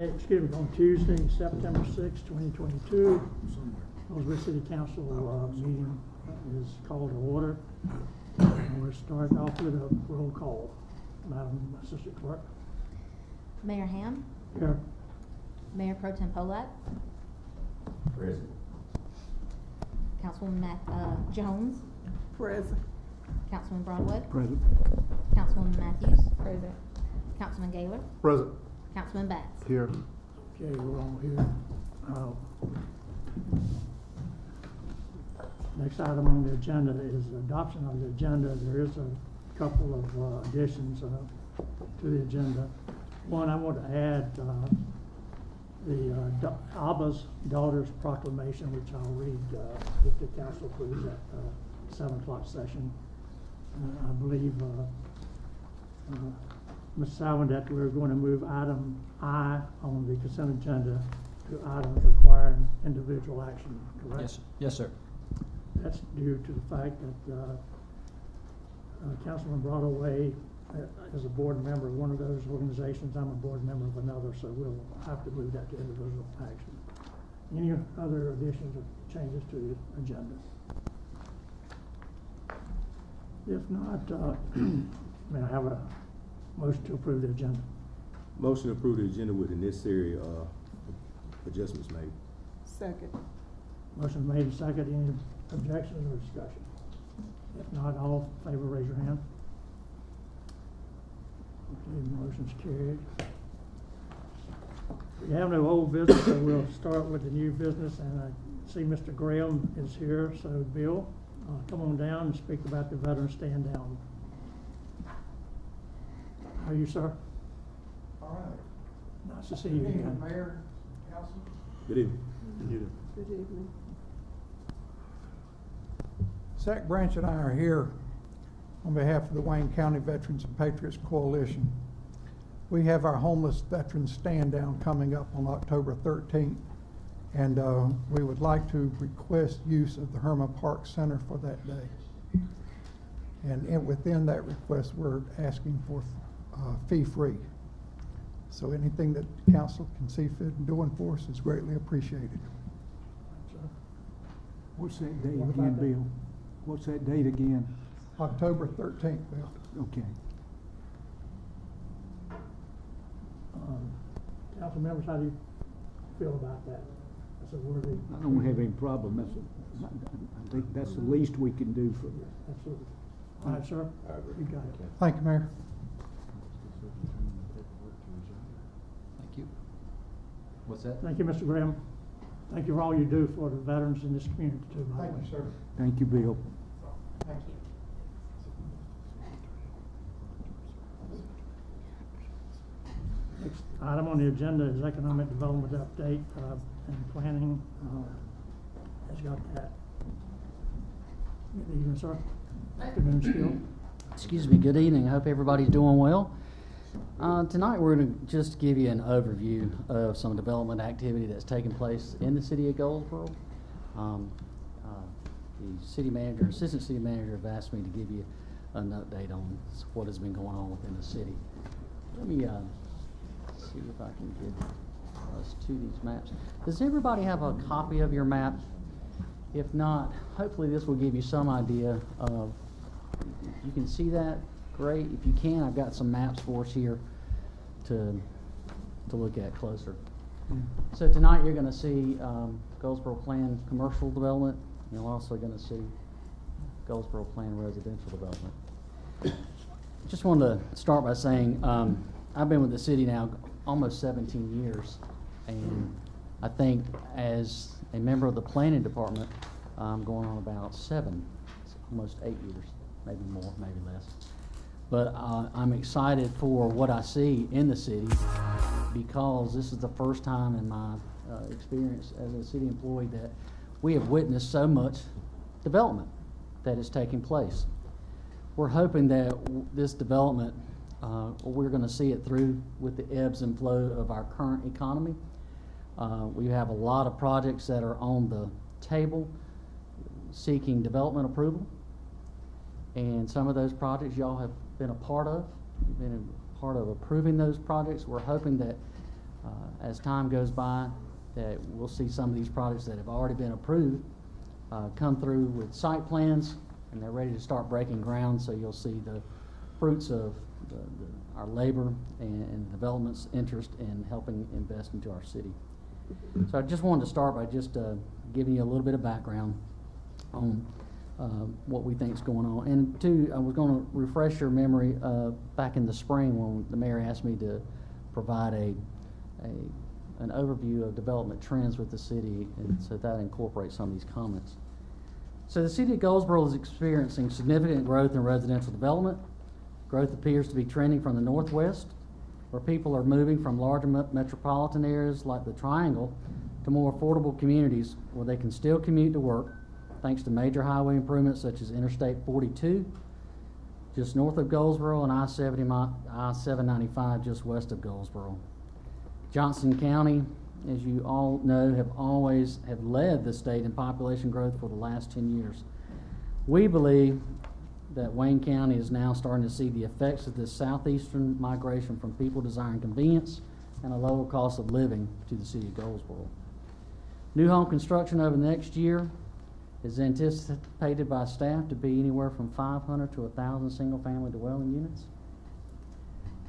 On Tuesday, September 6, 2022, Goldsboro City Council meeting is called to order. And we'll start off with a roll call. Madam Assistant Clerk. Mayor Ham, Here. Mayor Pro Tem Polak, Present. Councilwoman Jones, Present. Councilman Broadwood, Present. Councilwoman Matthews, present. Councilman Gaylor, Present. Councilman Batts. Here. Okay, we're all here. Next item on the agenda is adoption of the agenda. There is a couple of additions to the agenda. One, I want to add the Abba's Daughter's Proclamation, which I'll read if the council approves at 7 o'clock session. I believe Ms. Salvin, that we're going to move item I on the consent agenda to items requiring individual action, correct? Yes, yes, sir. That's due to the fact that Councilman Broadway is a board member of one of those organizations. I'm a board member of another, so we'll have to move that to individual action. Any other additions or changes to the agenda? If not, may I have a motion to approve the agenda? Motion to approve the agenda with the necessary adjustments made. Second. Motion made and seconded. Any objections or discussion? If not, all in favor, raise your hand. Okay, motion's carried. We have no old business, so we'll start with the new business, and I see Mr. Graham is here, so Bill, come on down and speak about the veteran stand down. How are you, sir? All right. Nice to see you Good evening, again. Mayor, Council. Good evening. Good evening. Zach Branch and I are here on behalf of the Wayne County Veterans and Patriots Coalition. We have our homeless veterans stand down coming up on October 13th, and we would like to request use of the Herman Park Center for that day. And within that request, we're asking for fee-free. So anything that the council can see fit in doing for us is greatly appreciated. What's that date again, Bill? What's that date again? October 13th, Bill. Okay. Council members, how do you feel about that? That's a worthy. I don't have any problem. I think that's the least we can do for you. Absolutely. All right, sir. I agree. You got it. Thank you, Mayor. Thank you. What's that? Thank you, Mr. Graham. Thank you for all you do for the veterans in this community too, by the way. Thank you, sir. Thank you, Bill. Thank you. Next item on the agenda is economic development update and planning. Has got that. Good evening, sir. Afternoon still. Excuse me, good evening. I hope everybody's doing well. Tonight we're going to just give you an overview of some development activity that's taking place in the city of Goldsboro. The city manager and assistant city manager have asked me to give you an update on what has been going on within the city. Let me see if I can get us to these maps. Does everybody have a copy of your map? If not, hopefully this will give you some idea of, you can see that, great. If you can, I've got some maps for us here to look at closer. So tonight you're going to see Goldsboro Plan Commercial Development. You're also going to see Goldsboro Plan Residential Development. Just wanted to start by saying I've been with the city now almost 17 years, and I think as a member of the planning department, I'm going on about 7, almost 8 years, maybe more, maybe less. But I'm excited for what I see in the city, because this is the first time in my experience as a city employee that we have witnessed so much development that is taking place. We're hoping that this development, we're going to see it through with the ebbs and flow of our current economy. We have a lot of projects that are on the table seeking development approval, and some of those projects y'all have been a part of. You've been a part of approving those projects. We're hoping that As time goes by, that we'll see some of these projects that have already been approved come through with site plans, and they're ready to start breaking ground, so you'll see the fruits of our labor and development's interest in helping invest into our city. So I just wanted to start by just giving you a little bit of background on what we think is going on. And two, I was going to refresh your memory back in the spring when the mayor asked me to provide an overview of development trends with the city, and so that incorporates some of these comments. So the city of Goldsboro is experiencing significant growth in residential development. Growth appears to be trending from the northwest, where people are moving from larger metropolitan areas like the Triangle to more affordable communities where they can still commute to work, thanks to major highway improvements such as Interstate 42, just north of Goldsboro, and I-795 just west of Goldsboro. Johnson County, as you all know, have led the state in population growth for the last 10 years. We believe that Wayne County is now starting to see the effects of this southeastern migration from people desiring convenience and a lower cost of living to the city of Goldsboro. New home construction over the next year is anticipated by staff to be anywhere from 500 to 1,000 single-family dwelling units.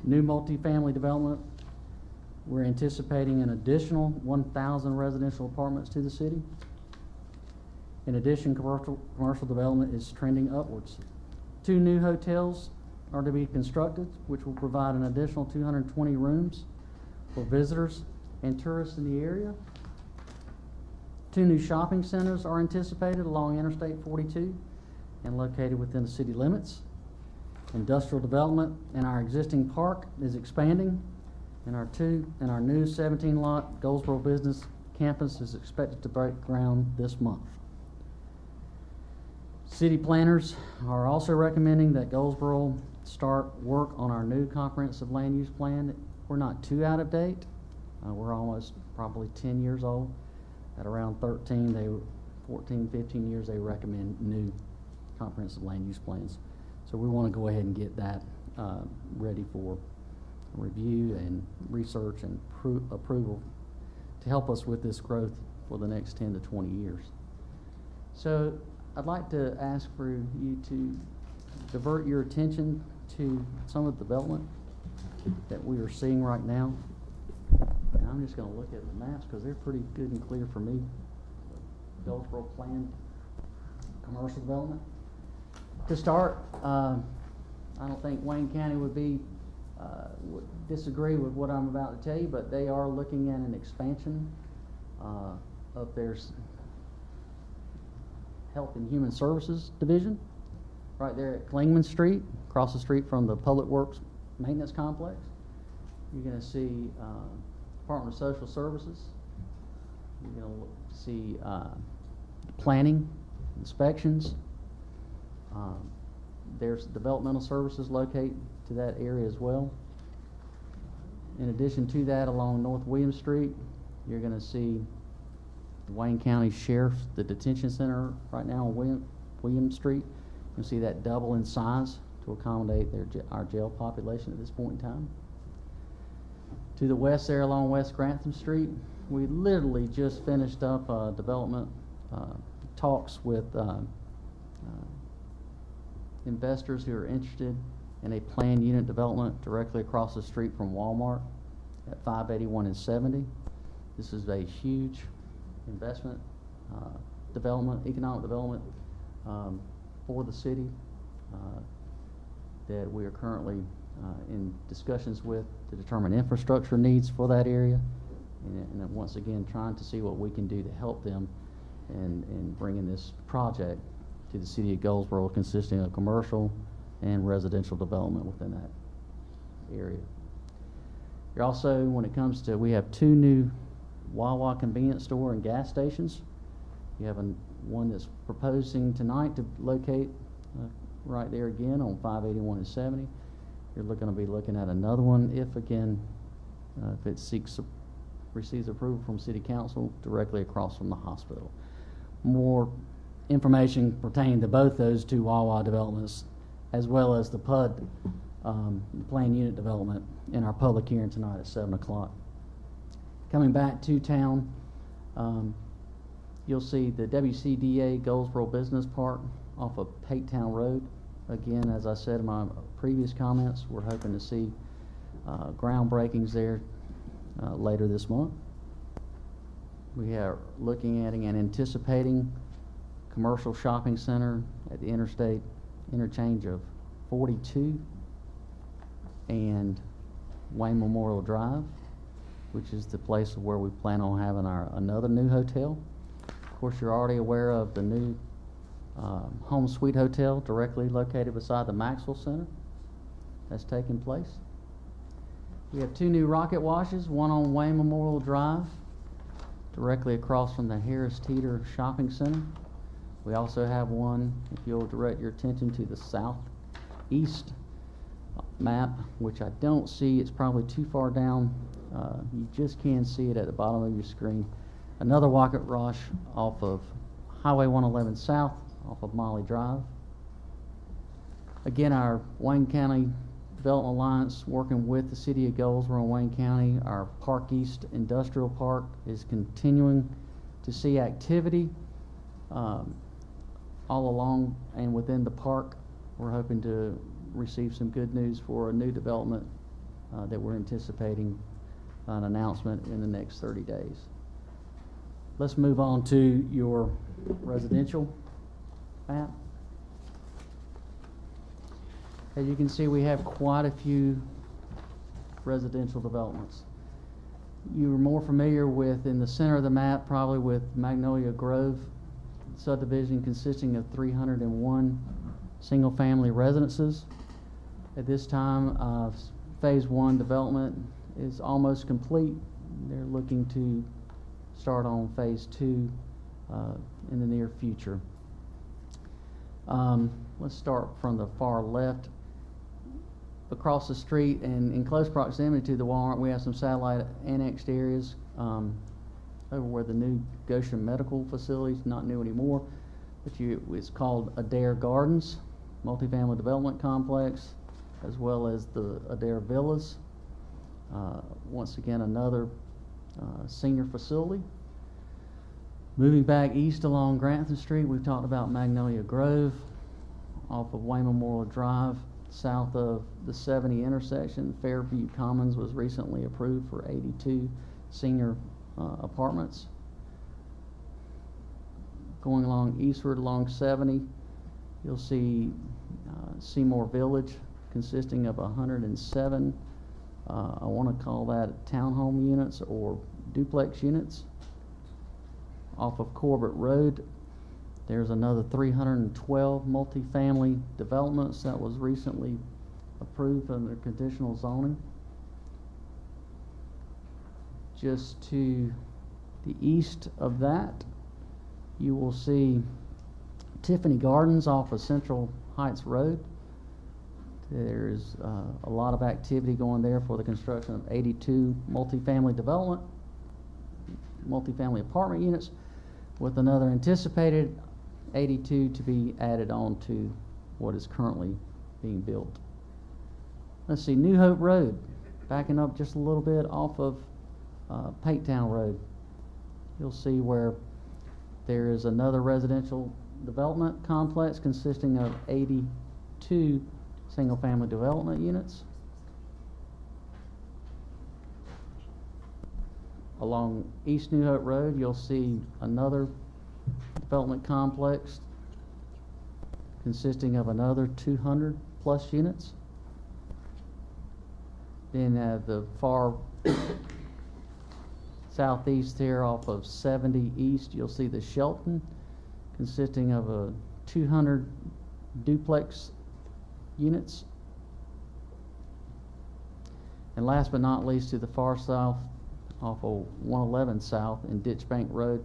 New multifamily development, we're anticipating an additional 1,000 residential apartments to the city. In addition, commercial development is trending upwards. 2 new hotels are to be constructed, which will provide an additional 220 rooms for visitors and tourists in the area. 2 new shopping centers are anticipated along Interstate 42 and located within the city limits. Industrial development in our existing park is expanding, and our new 17-lot Goldsboro Business Campus is expected to break ground this month. City planners are also recommending that Goldsboro start work on our new comprehensive land use plan. We're not too out of date. We're almost probably 10 years old. At around 14, 15 years, they recommend new comprehensive land use plans. So we want to go ahead and get that ready for review and research and approval to help us with this growth for the next 10 to 20 years. So I'd like to ask for you to divert your attention to some of the development that we are seeing right now. And I'm just going to look at the maps because they're pretty good and clear for me. Goldsboro planned commercial development. To start, I don't think Wayne County would disagree with what I'm about to tell you, but they are looking at an expansion of their Health and Human Services Division, right there at Klingman Street, across the street from the Public Works Maintenance Complex. You're going to see Department of Social Services. You're going to see planning, inspections. There's developmental services located to that area as well. In addition to that, along North William Street, you're going to see the Wayne County Sheriff, the detention center right now on William Street. You'll see that double in size to accommodate our jail population at this point in time. To the west there along West Grantham Street, we literally just finished up development talks with investors who are interested in a planned unit development directly across the street from Walmart at 581 and 70. This is a huge investment, economic development for the city that we are currently in discussions with to determine infrastructure needs for that area, and once again trying to see what we can do to help them in bringing this project to the city of Goldsboro, consisting of commercial and residential development within that area. You're also, when it comes to, we have 2 new Wawa convenience store and gas stations. You have one that's proposing tonight to locate right there again on 581 and 70. You're going to be looking at another one if it receives approval from City Council directly across from the hospital. More information pertaining to both those 2 Wawa developments, as well as the PUD, the planned unit development, in our public hearing tonight at 7 o'clock. Coming back to town, you'll see the WCDA Goldsboro Business Park off of Pate Town Road. Again, as I said in my previous comments, we're hoping to see groundbreakings there later this month. We are looking at and anticipating commercial shopping center at the interstate interchange of 42 and Wayne Memorial Drive, which is the place where we plan on having another new hotel. Of course, you're already aware of the new Home Suite Hotel directly located beside the Maxwell Center that's taking place. We have 2 new rocket washes, one on Wayne Memorial Drive, directly across from the Harris Teeter Shopping Center. We also have one, if you'll direct your attention to the southeast map, which I don't see, it's probably too far down. You just can see it at the bottom of your screen. Another rocket wash off of Highway 111 South, off of Molly Drive. Again, our Wayne County Development Alliance, working with the City of Goldsboro and Wayne County, our Park East Industrial Park is continuing to see activity all along and within the park. We're hoping to receive some good news for a new development that we're anticipating an announcement in the next 30 days. Let's move on to your residential map. As you can see, we have quite a few residential developments. You're more familiar with, in the center of the map, probably with Magnolia Grove subdivision consisting of 301 single-family residences. At this time, Phase 1 development is almost complete. They're looking to start on Phase 2 in the near future. Let's start from the far left. Across the street and in close proximity to the Walmart, we have some satellite annexed areas over where the new Goshen Medical Facility is not new anymore, but it's called Adair Gardens Multifamily Development Complex, as well as the Adair Villas. Once again, another senior facility. Moving back east along Grantham Street, we've talked about Magnolia Grove off of Wayne Memorial Drive, south of the 70 intersection. Fairview Commons was recently approved for 82 senior apartments. Going along eastward along 70, you'll see Seymour Village consisting of 107, I want to call that townhome units or duplex units. Off of Corbett Road, there's another 312 multifamily developments that was recently approved under conditional zoning. Just to the east of that, you will see Tiffany Gardens off of Central Heights Road. There's a lot of activity going there for the construction of 82 multifamily apartment units, with another anticipated 82 to be added on to what is currently being built. Let's see, New Hope Road, backing up just a little bit off of Pate Town Road. You'll see where there is another residential development complex consisting of 82 single-family development units. Along East New Hope Road, you'll see another development complex consisting of another 200 plus units. Then at the far southeast here off of 70 East, you'll see the Shelton consisting of a 200 duplex units. And last but not least, to the far south off of 111 South and Ditch Bank Road,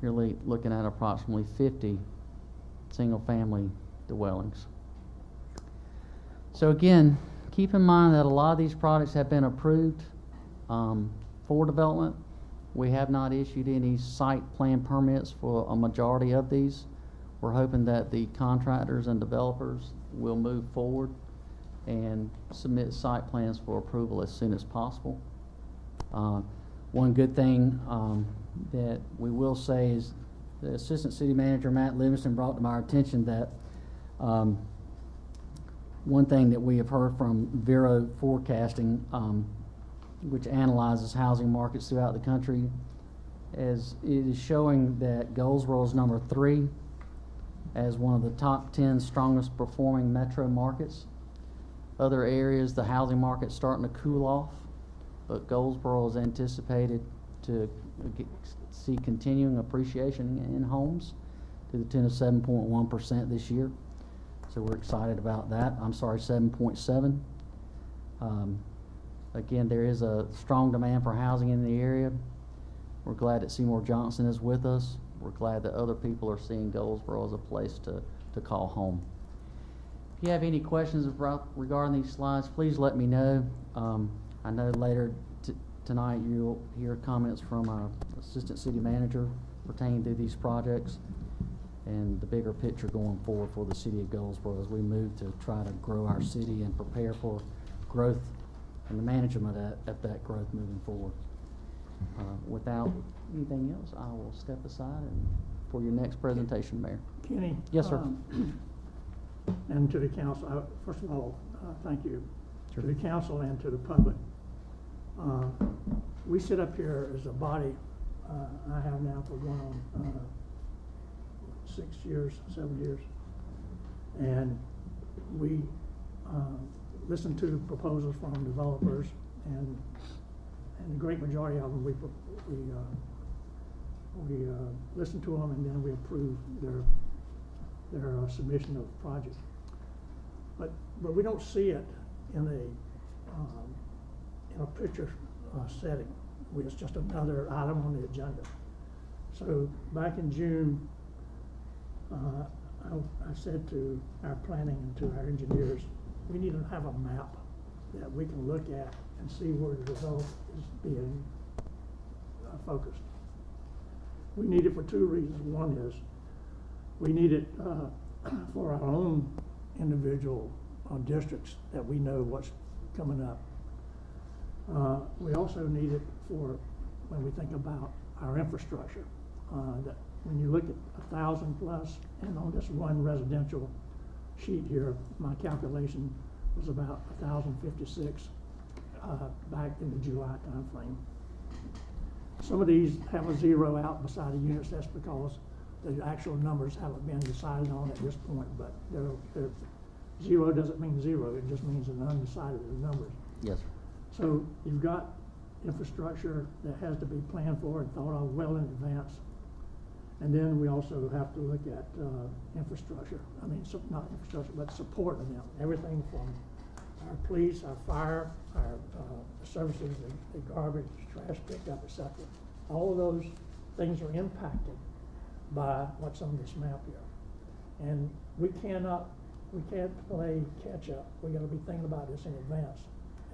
you're looking at approximately 50 single-family dwellings. So again, keep in mind that a lot of these projects have been approved for development. We have not issued any site plan permits for a majority of these. We're hoping that the contractors and developers will move forward and submit site plans for approval as soon as possible. One good thing that we will say is the Assistant City Manager, Matt Livingston, brought to my attention that one thing that we have heard from Vero Forecasting, which analyzes housing markets throughout the country, is it is showing that Goldsboro is number 3 as one of the top 10 strongest performing metro markets. Other areas, the housing market's starting to cool off, but Goldsboro is anticipated to see continuing appreciation in homes to the tune of 7.1% this year. So we're excited about that. 7.7. Again, there is a strong demand for housing in the area. We're glad that Seymour Johnson is with us. We're glad that other people are seeing Goldsboro as a place to call home. If you have any questions regarding these slides, please let me know. I know later tonight you'll hear comments from our Assistant City Manager pertaining to these projects and the bigger picture going forward for the city of Goldsboro as we move to try to grow our city and prepare for growth and the management of that growth moving forward. Without anything else, I will step aside for your next presentation, Mayor. Kenny? Yes, sir. And to the council, first of all, thank you. Sure. To the council and to the public. We sit up here as a body, I have now for going on 6 years, 7 years. And we listen to the proposals from developers, and the great majority of them, we listen to them, and then we approve their submission of the project. But we don't see it in a picture setting. It's just another item on the agenda. So back in June, I said to our planning and to our engineers, we need to have a map that we can look at and see where the development is being focused. We need it for 2 reasons. One is we need it for our own individual districts that we know what's coming up. We also need it for when we think about our infrastructure. That when you look at 1,000 plus, and on this one residential sheet here, my calculation was about 1,056 back in the July timeframe. Some of these have a 0 out beside the units. That's because the actual numbers haven't been decided on at this point, but they're 0 doesn't mean 0, it just means an undecided numbers. Yes, sir. So you've got infrastructure that has to be planned for and thought of well in advance. And then we also have to look at infrastructure. I mean, not infrastructure, but support of them. Everything from our police, our fire, our services, the garbage, trash pickup, etc. All of those things are impacted by what's on this map here. And we can't play catch up. We got to be thinking about this in advance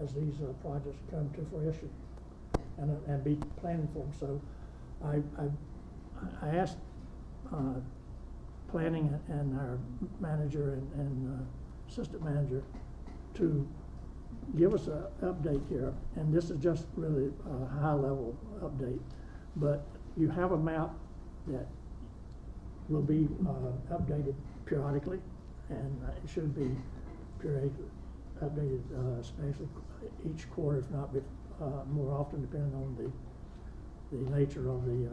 as these projects come to fruition and be planning for them. So I asked planning and our manager and assistant manager to give us an update here, and this is just really a high-level update, but you have a map that will be updated periodically, and it should be periodically updated, especially each quarter, if not more often, depending on the nature of the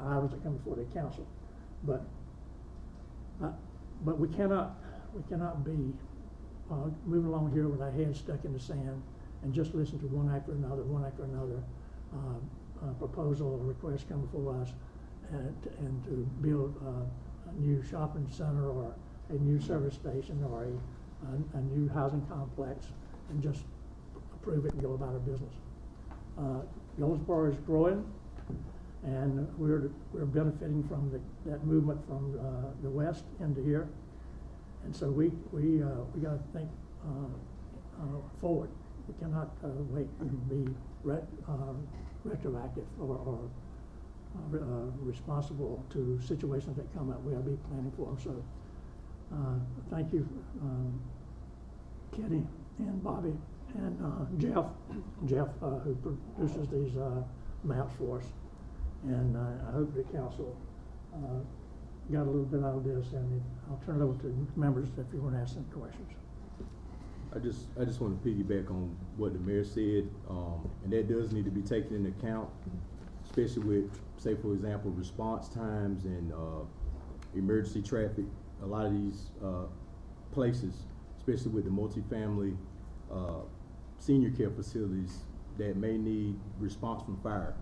items that come before the council. But we cannot be moving along here with our heads stuck in the sand and just listen to one after another proposal or request come before us, and to build a new shopping center or a new service station or a new housing complex and just approve it and go about our business. Goldsboro is growing, and we're benefiting from that movement from the west into here, and so we got to think forward. We cannot wait and be retroactive or responsible to situations that come up. We got to be planning for them. So thank you, Kenny and Bobby, And Jeff, who produces these maps for us. And I hope the council got a little bit out of this, and I'll turn it over to members if you want to ask some questions. I just want to piggyback on what the mayor said, and that does need to be taken into account, especially with, say, for example, response times and emergency traffic. A lot of these places, especially with the multifamily senior care facilities that may need response from fire,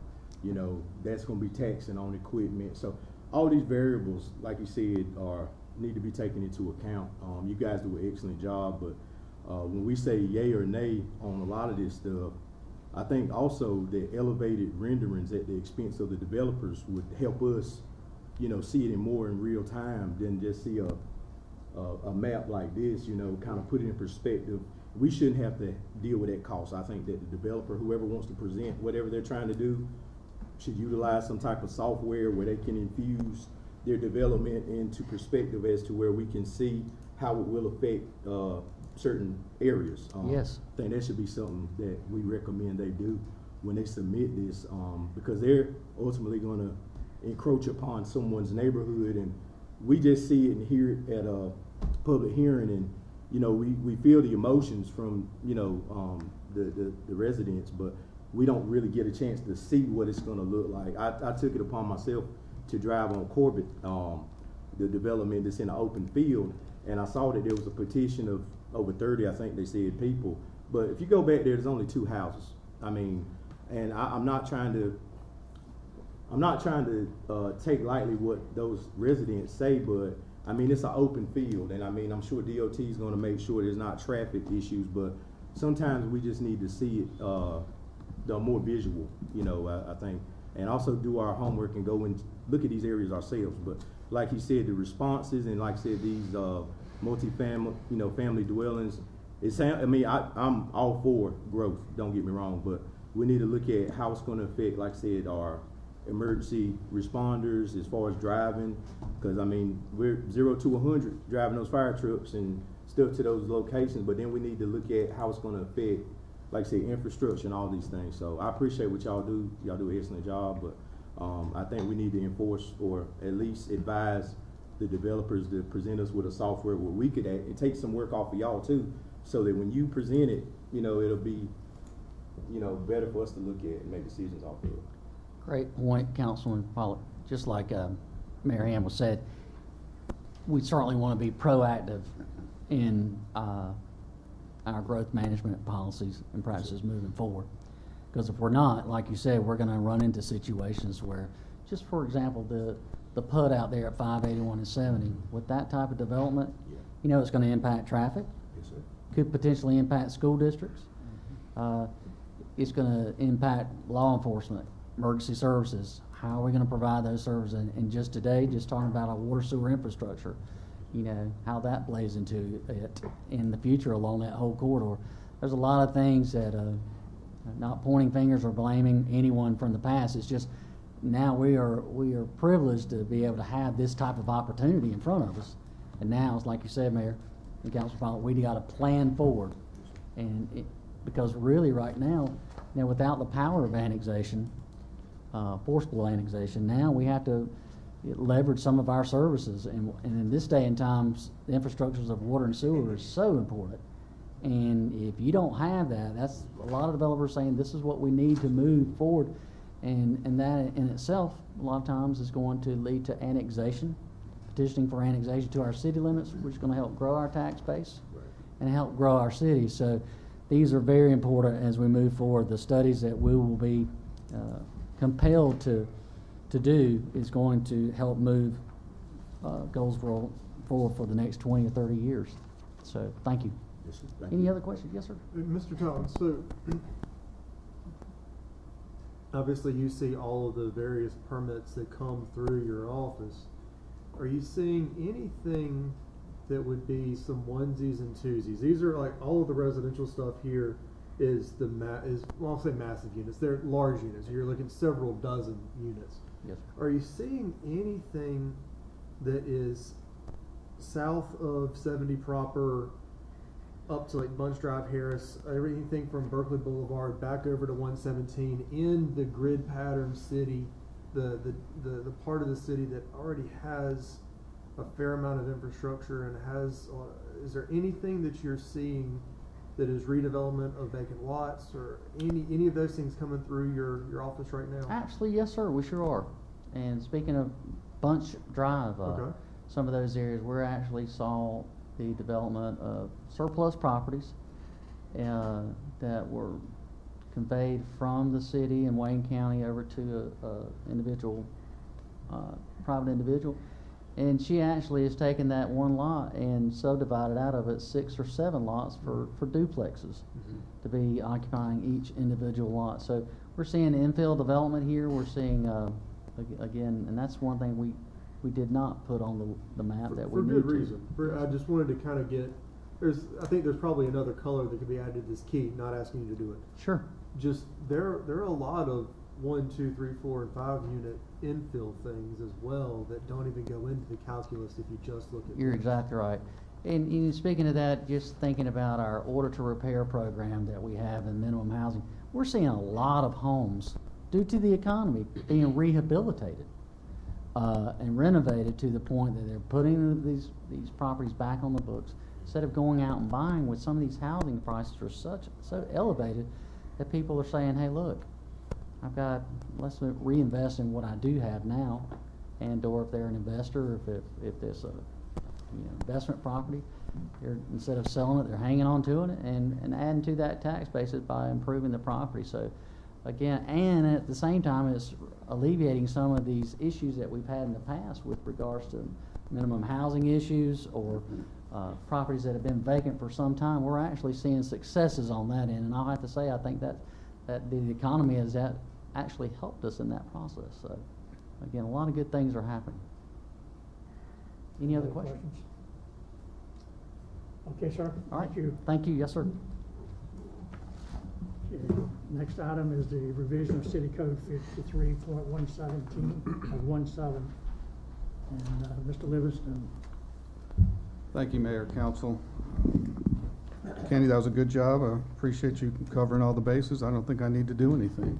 you know, that's going to be taxing on equipment. So all these variables, like you said, need to be taken into account. You guys do an excellent job, but when we say yay or nay on a lot of this stuff, I think also the elevated renderings at the expense of the developers would help us, you know, see it more in real time than just see a map like this, you know, kind of put it in perspective. We shouldn't have to deal with that cost. I think that the developer, whoever wants to present whatever they're trying to do, should utilize some type of software where they can infuse their development into perspective as to where we can see how it will affect certain areas. Yes. I think that should be something that we recommend they do when they submit this, because they're ultimately going to encroach upon someone's neighborhood, and we just see it and hear it at a public hearing, and you know, we feel the emotions from, you know, the residents, but we don't really get a chance to see what it's going to look like. I took it upon myself to drive on Corbett, the development that's in an open field, and I saw that there was a petition of over 30, I think they said, people. But if you go back there, there's only 2 houses. I mean, and I'm not trying to take lightly what those residents say, but I mean, it's an open field, and I mean, I'm sure DOT is going to make sure there's not traffic issues, but sometimes we just need to see it the more visual, you know, I think, and also do our homework and go and look at these areas ourselves. But like you said, the responses, and like I said, these multi-family, you know, family dwellings, I mean, I'm all for growth, don't get me wrong, but we need to look at how it's going to affect, like I said, our emergency responders as far as driving, because I mean, we're 0 to 100 driving those fire trucks and stuff to those locations, but then we need to look at how it's going to affect, like I say, infrastructure and all these things. So I appreciate what y'all do. Y'all do an excellent job, but I think we need to enforce, or at least advise the developers to present us with a software where we could it take some work off of y'all too, so that when you present it, you know, it'll be, you know, better for us to look at and make decisions off of it. Great point, Councilman Pollock. Just like Mary Ann was said, we certainly want to be proactive in our growth management policies and practices moving forward. Because if we're not, like you said, we're going to run into situations where, just for example, the PUD out there at 581 and 70, with that type of development, you know, it's going to impact traffic. Yes, sir. Could potentially impact school districts. It's going to impact law enforcement, emergency services. How are we going to provide those services? And just today, just talking about our water sewer infrastructure, you know, how that plays into it in the future along that whole corridor. There's a lot of things that, not pointing fingers or blaming anyone from the past. It's just now we are privileged to be able to have this type of opportunity in front of us. And now, it's like you said, Mayor and Councilman Pollock, we got to plan forward. And because really right now, you know, without the power of annexation, forcible annexation, now we have to leverage some of our services. And in this day and times, the infrastructures of water and sewer is so important. And if you don't have that, that's a lot of developers saying this is what we need to move forward. And that in itself, a lot of times is going to lead to annexation, petitioning for annexation to our city limits, which is going to help grow our tax base and help grow our city. So these are very important as we move forward. The studies that we will be compelled to do is going to help move Goldsboro forward for the next 20 or 30 years. So thank you. Yes, sir. Thank Any you. other questions? Yes, sir. Mr. Collins, so obviously you see all of the various permits that come through your office. Are you seeing anything that would be some onesies and twosies? These are like all of the residential stuff here is well, I'll say massive units. They're large units. You're looking at several dozen units. Yes. Are you seeing anything that is south of 70 proper, up to like Bunch Drive, Harris, everything from Berkeley Boulevard back over to 117 in the grid pattern city, the part of the city that already has a fair amount of infrastructure and has, is there anything that you're seeing that is redevelopment of vacant lots or any of those things coming through your office right now? Actually, yes, sir, we sure are. And speaking of Bunch Drive, Okay. some of those areas, we actually saw the development of surplus properties that were conveyed from the city in Wayne County over to a individual, private individual. And she actually has taken that one lot and subdivided out of it 6 or 7 lots for duplexes to be occupying each individual lot. So we're seeing infill development here. We're seeing, again, and that's one thing we did not put on the map that we for need good to. reason. I just wanted to kind of get, I think there's probably another color that could be added to this key, not asking you to do it. Sure. Just, there are a lot of 1, 2, 3, 4, and 5 unit infill things as well that don't even go into the calculus if you just look at. You're exactly right. And speaking of that, just thinking about our order to repair program that we have in minimum housing, we're seeing a lot of homes due to the economy being rehabilitated and renovated to the point that they're putting these properties back on the books instead of going out and buying. With some of these housing prices are so elevated that people are saying, hey, look, let's reinvest in what I do have now, and or if they're an investor, if there's a investment property, instead of selling it, they're hanging on to it and adding to that tax basis by improving the property. So again, and at the same time, it's alleviating some of these issues that we've had in the past with regards to minimum housing issues or properties that have been vacant for some time. We're actually seeing successes on that end, and I'll have to say I think that the economy has actually helped us in that process. So again, a lot of good things are happening. Any other questions? Okay, sir. All right. Thank you. Thank you. Yes, sir. Okay. Next item is the revision of City Code 53.117 of 17. And Mr. Livingston. Thank you, Mayor, Council. Kenny, that was a good job. I appreciate you covering all the bases. I don't think I need to do anything.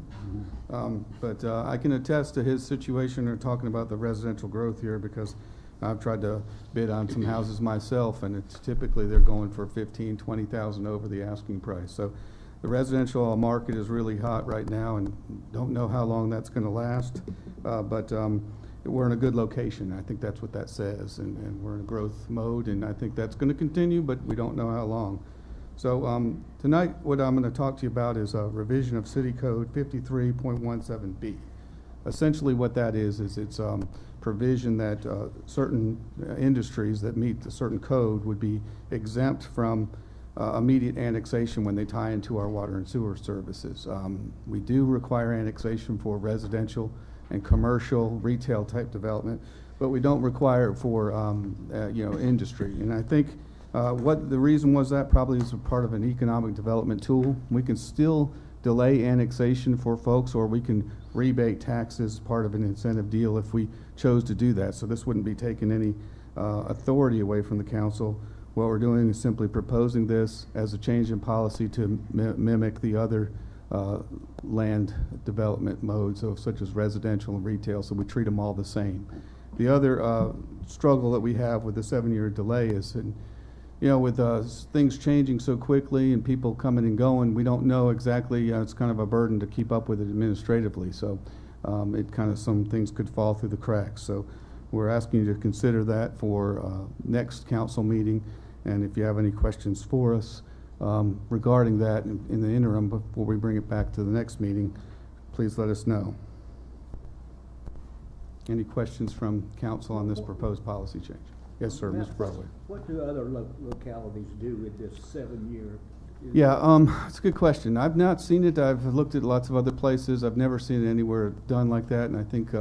But I can attest to his situation. They're talking about the residential growth here because I've tried to bid on some houses myself, and it's typically they're going for 15, 20,000 over the asking price. So the residential market is really hot right now, and don't know how long that's going to last. But we're in a good location. I think that's what that says, and we're in a growth mode, and I think that's going to continue, but we don't know how long. So tonight, what I'm going to talk to you about is a revision of City Code 53.17B. Essentially what that is it's provision that certain industries that meet a certain code would be exempt from immediate annexation when they tie into our water and sewer services. We do require annexation for residential and commercial retail type development, but we don't require it for industry. And I think what the reason was that probably is a part of an economic development tool. We can still delay annexation for folks, or we can rebate taxes, part of an incentive deal if we chose to do that. So this wouldn't be taking any authority away from the council. What we're doing is simply proposing this as a change in policy to mimic the other land development modes, such as residential and retail, so we treat them all the same. The other struggle that we have with the 7-year delay is, with things changing so quickly and people coming and going, we don't know exactly, it's kind of a burden to keep up with it administratively, so some things could fall through the cracks. So we're asking you to consider that for next council meeting, and if you have any questions for us regarding that in the interim before we bring it back to the next meeting, please let us know. Any questions from council on this proposed policy change? Yes, sir, Mr. Broadway. What do other localities do with this 7-year? Yeah, it's a good question. I've not seen it. I've looked at lots of other places. I've never seen it anywhere done like that, and I think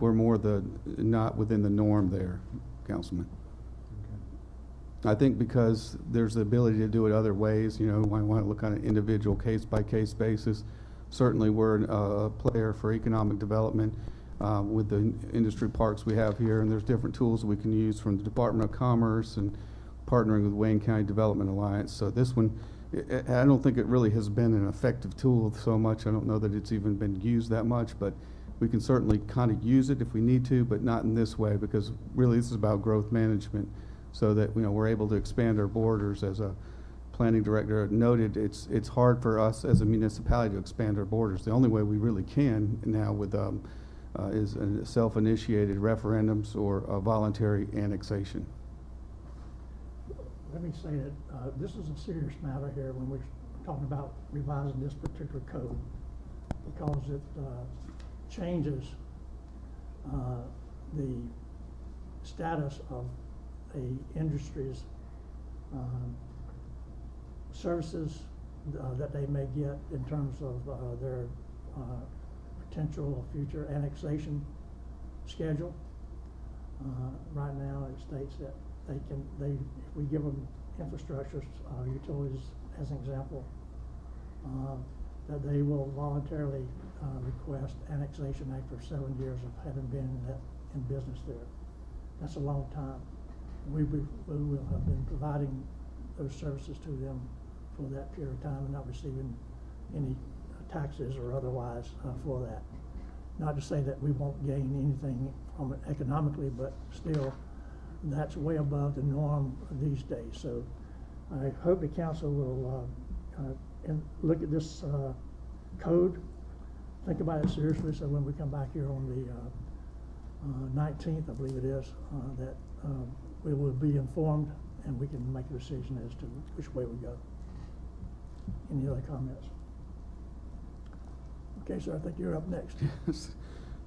we're more not within the norm there, Councilman. I think because there's the ability to do it other ways, I want to look on an individual case-by-case basis. Certainly we're a player for economic development with the industry parks we have here, and there's different tools we can use from the Department of Commerce and partnering with Wayne County Development Alliance. So this one, I don't think it really has been an effective tool so much. I don't know that it's even been used that much, but we can certainly kind of use it if we need to, but not in this way, because really this is about growth management, so that, you know, we're able to expand our borders. As a planning director noted, it's hard for us as a municipality to expand our borders. The only way we really can now with is self-initiated referendums or voluntary annexation. Let me say that this is a serious matter here when we're talking about revising this particular code, because it changes the status of a industry's services that they may get in terms of their potential or future annexation schedule. Right now, it states that if we give them infrastructure, utilities as an example, that they will voluntarily request annexation after 7 years of having been in business there. That's a long time. We will have been providing those services to them for that period of time and not receiving any taxes or otherwise for that. Not to say that we won't gain anything from it economically, but still, that's way above the norm these days. So I hope the council will look at this code, think about it seriously, so when we come back here on the 19th, I believe it is, that we will be informed and we can make a decision as to which way we go. Any other comments? Okay, sir, I think you're up next.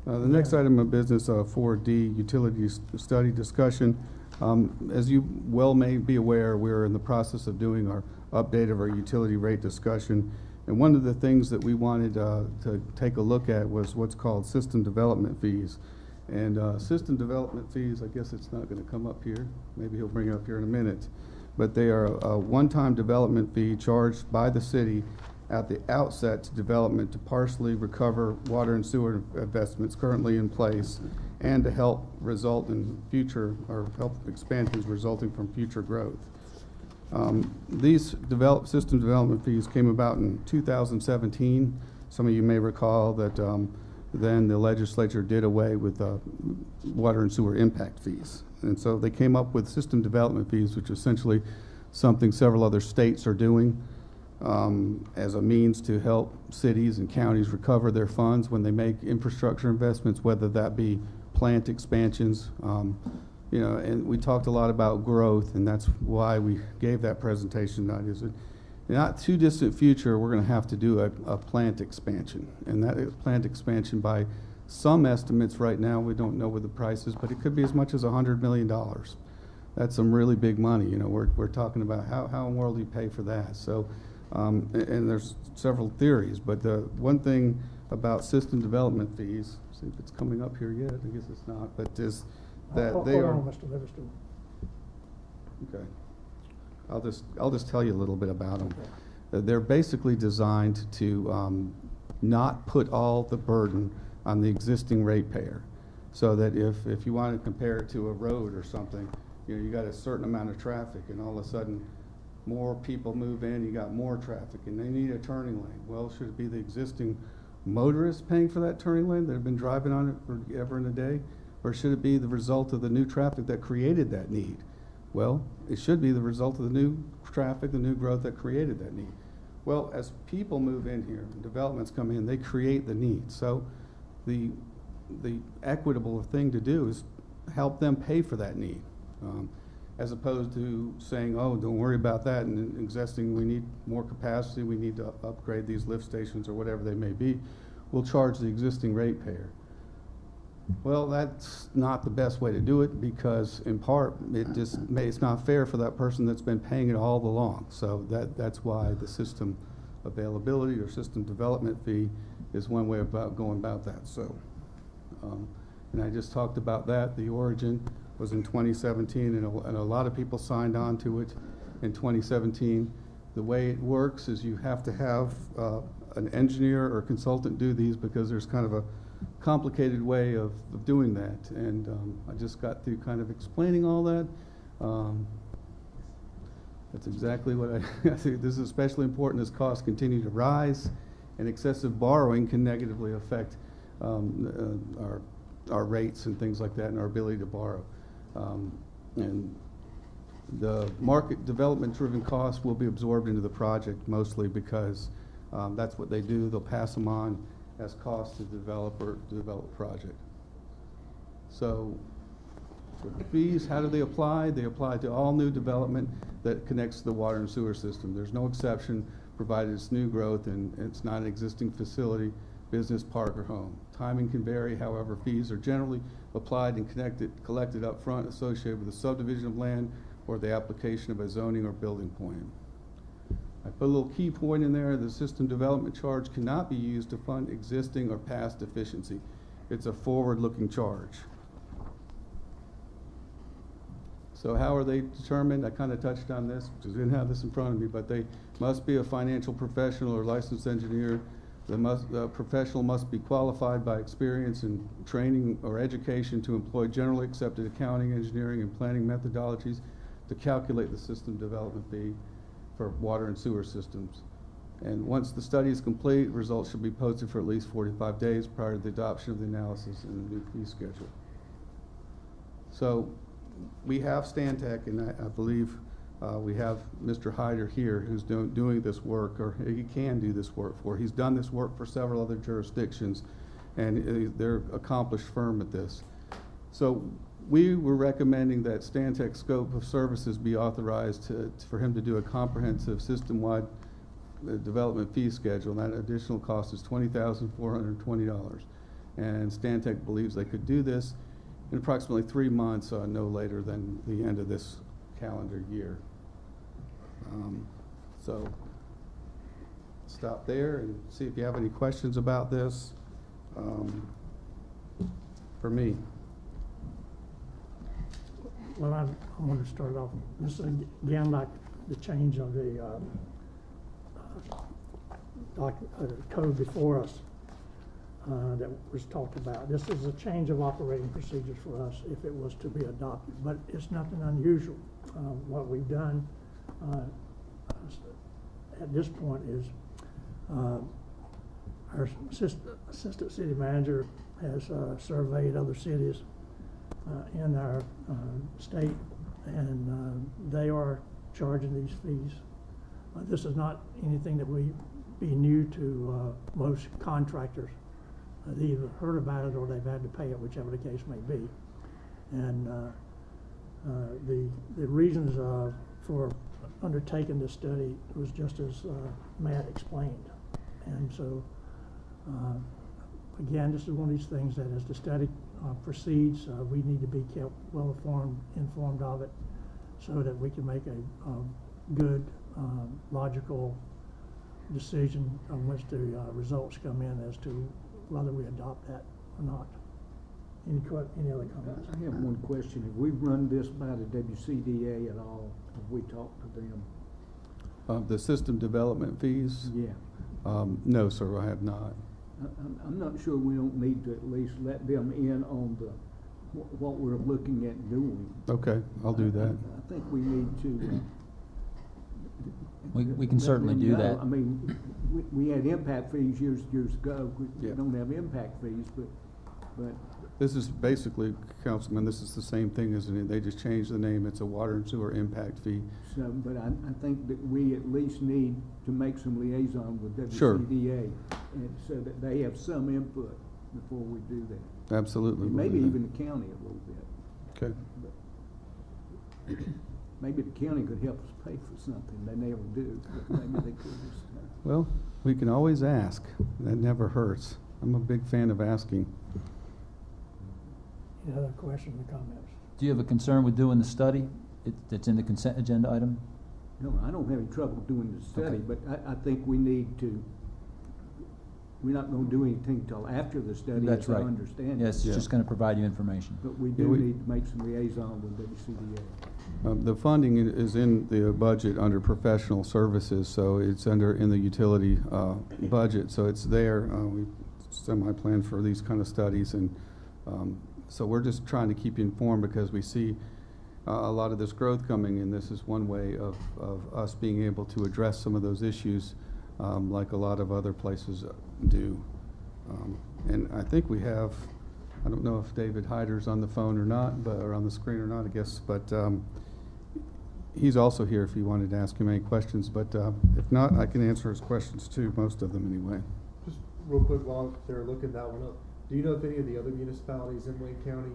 The next item of business, 4D, utility study discussion. As you well may be aware, we're in the process of doing our update of our utility rate discussion. And one of the things that we wanted to take a look at was what's called system development fees. And system development fees, I guess it's not going to come up here. Maybe he'll bring it up here in a minute. But they are a one-time development fee charged by the city at the outset to development to partially recover water and sewer investments currently in place and to help result in future, or help expansions resulting from future growth. These system development fees came about in 2017. Some of you may recall that then the legislature did away with water and sewer impact fees. And so they came up with system development fees, which is essentially something several other states are doing as a means to help cities and counties recover their funds when they make infrastructure investments, whether that be plant expansions. You know, and we talked a lot about growth, and that's why we gave that presentation tonight. Is in not too distant future, we're going to have to do a plant expansion, and that plant expansion, by some estimates right now, we don't know what the price is, but it could be as much as $100 million. That's some really big money. You know, we're talking about how in the world do you pay for that? So, and there's several theories, but the one thing about system development fees, see if it's coming up here yet. I guess it's not, but is that they are. Hold on, Mr. Livingston. Okay. I'll just tell you a little bit about them. They're basically designed to not put all the burden on the existing ratepayer, so that if you want to compare it to a road or something, you know, you got a certain amount of traffic, and all of a sudden more people move in, you got more traffic, and they need a turning lane. Well, should it be the existing motorists paying for that turning lane that have been driving on it forever and a day, or should it be the result of the new traffic that created that need? Well, it should be the result of the new traffic, the new growth that created that need. Well, as people move in here, developments come in, they create the need. So the equitable thing to do is help them pay for that need, as opposed to saying, oh, don't worry about that, and investing, we need more capacity, we need to upgrade these lift stations or whatever they may be. We'll charge the existing ratepayer. Well, that's not the best way to do it, because in part it's not fair for that person that's been paying it all along. So that's why the system availability or system development fee is one way about going about that. So, and I just talked about that. The origin was in 2017, and a lot of people signed on to it in 2017. The way it works is you have to have an engineer or consultant do these, because there's kind of a complicated way of doing that, and I just got through kind of explaining all that. That's exactly what I think this is especially important as costs continue to rise, and excessive borrowing can negatively affect our rates and things like that, and our ability to borrow. And the market development driven costs will be absorbed into the project mostly because that's what they do. They'll pass them on as costs to develop a project. So the fees, how do they apply? They apply to all new development that connects to the water and sewer system. There's no exception provided it's new growth and it's not an existing facility, business, park, or home. Timing can vary, however, fees are generally applied and collected up front associated with the subdivision of land or the application of a zoning or building plan. I put a little key point in there: the system development charge cannot be used to fund existing or past deficiency. It's a forward-looking charge. So how are they determined? I kind of touched on this because I didn't have this in front of me, but they must be a financial professional or licensed engineer. The professional must be qualified by experience in training or education to employ generally accepted accounting, engineering, and planning methodologies to calculate the system development fee for water and sewer systems. And once the study is complete, results should be posted for at least 45 days prior to the adoption of the analysis and the new fee schedule. So we have Stantec, and I believe we have Mr. Hyder here who's doing this work, or he can do this work for. He's done this work for several other jurisdictions, and they're an accomplished firm at this. So we were recommending that Stantec's scope of services be authorized for him to do a comprehensive system-wide development fee schedule, and that additional cost is $20,420. And Stantec believes they could do this in approximately 3 months, no later than the end of this calendar year. So stop there and see if you have any questions about this for me. Well, I want to start off, this is again like the change of the code before us that was talked about. This is a change of operating procedures for us if it was to be adopted, but it's nothing unusual. What we've done at this point is our assistant city manager has surveyed other cities in our state, and they are charging these fees. This is not anything that would be new to most contractors. They either heard about it or they've had to pay it, whichever the case may be. And the reasons for undertaking this study was just as Matt explained. And so, again, this is one of these things that as the study proceeds, we need to be kept well informed of it so that we can make a good, logical decision on which the results come in as to whether we adopt that or not. Any other comments? I have one question. Have we run this by the WCDA at all? Have we talked to them? The system development fees? Yeah. No, sir, I have not. I'm not sure we don't need to at least let them in on what we're looking at doing. Okay, I'll do that. I think we need to. We can certainly do that. I mean, we had impact fees years ago. We Yeah. don't have impact fees, but This is basically, Councilman, this is the same thing, isn't it? They just changed the name. It's a water and sewer impact fee. so, but I think that we at least need to make some liaison with Sure. WCDA, and so that they have some input before we do that. Absolutely. And we'll maybe do that. even the county a little bit. Okay. Maybe the county could help us pay for something. They never do, but maybe they could this time. Well, we can always ask. That never hurts. I'm a big fan of asking. Any other questions or comments? Do you have a concern with doing the study that's in the consent agenda item? No, I don't have any trouble doing the study, Okay. but I think we need to, we're not gonna do anything until after the study, That's as I right. understand it. Yes, it's Yeah. just gonna provide you information. But we Yeah, do we- need to make some liaison with WCDA. The funding is in the budget under professional services, so it's in the utility budget, so it's there. We semi-plan for these kind of studies, and so we're just trying to keep you informed because we see a lot of this growth coming, and this is one way of us being able to address some of those issues, like a lot of other places do. And I think we have, I don't know if David Hyder's on the phone or not, or on the screen or not, I guess, but he's also here if you wanted to ask him any questions, but if not, I can answer his questions too, most of them anyway. Just real quick while they're looking that one up, do you know if any of the other municipalities in Wayne County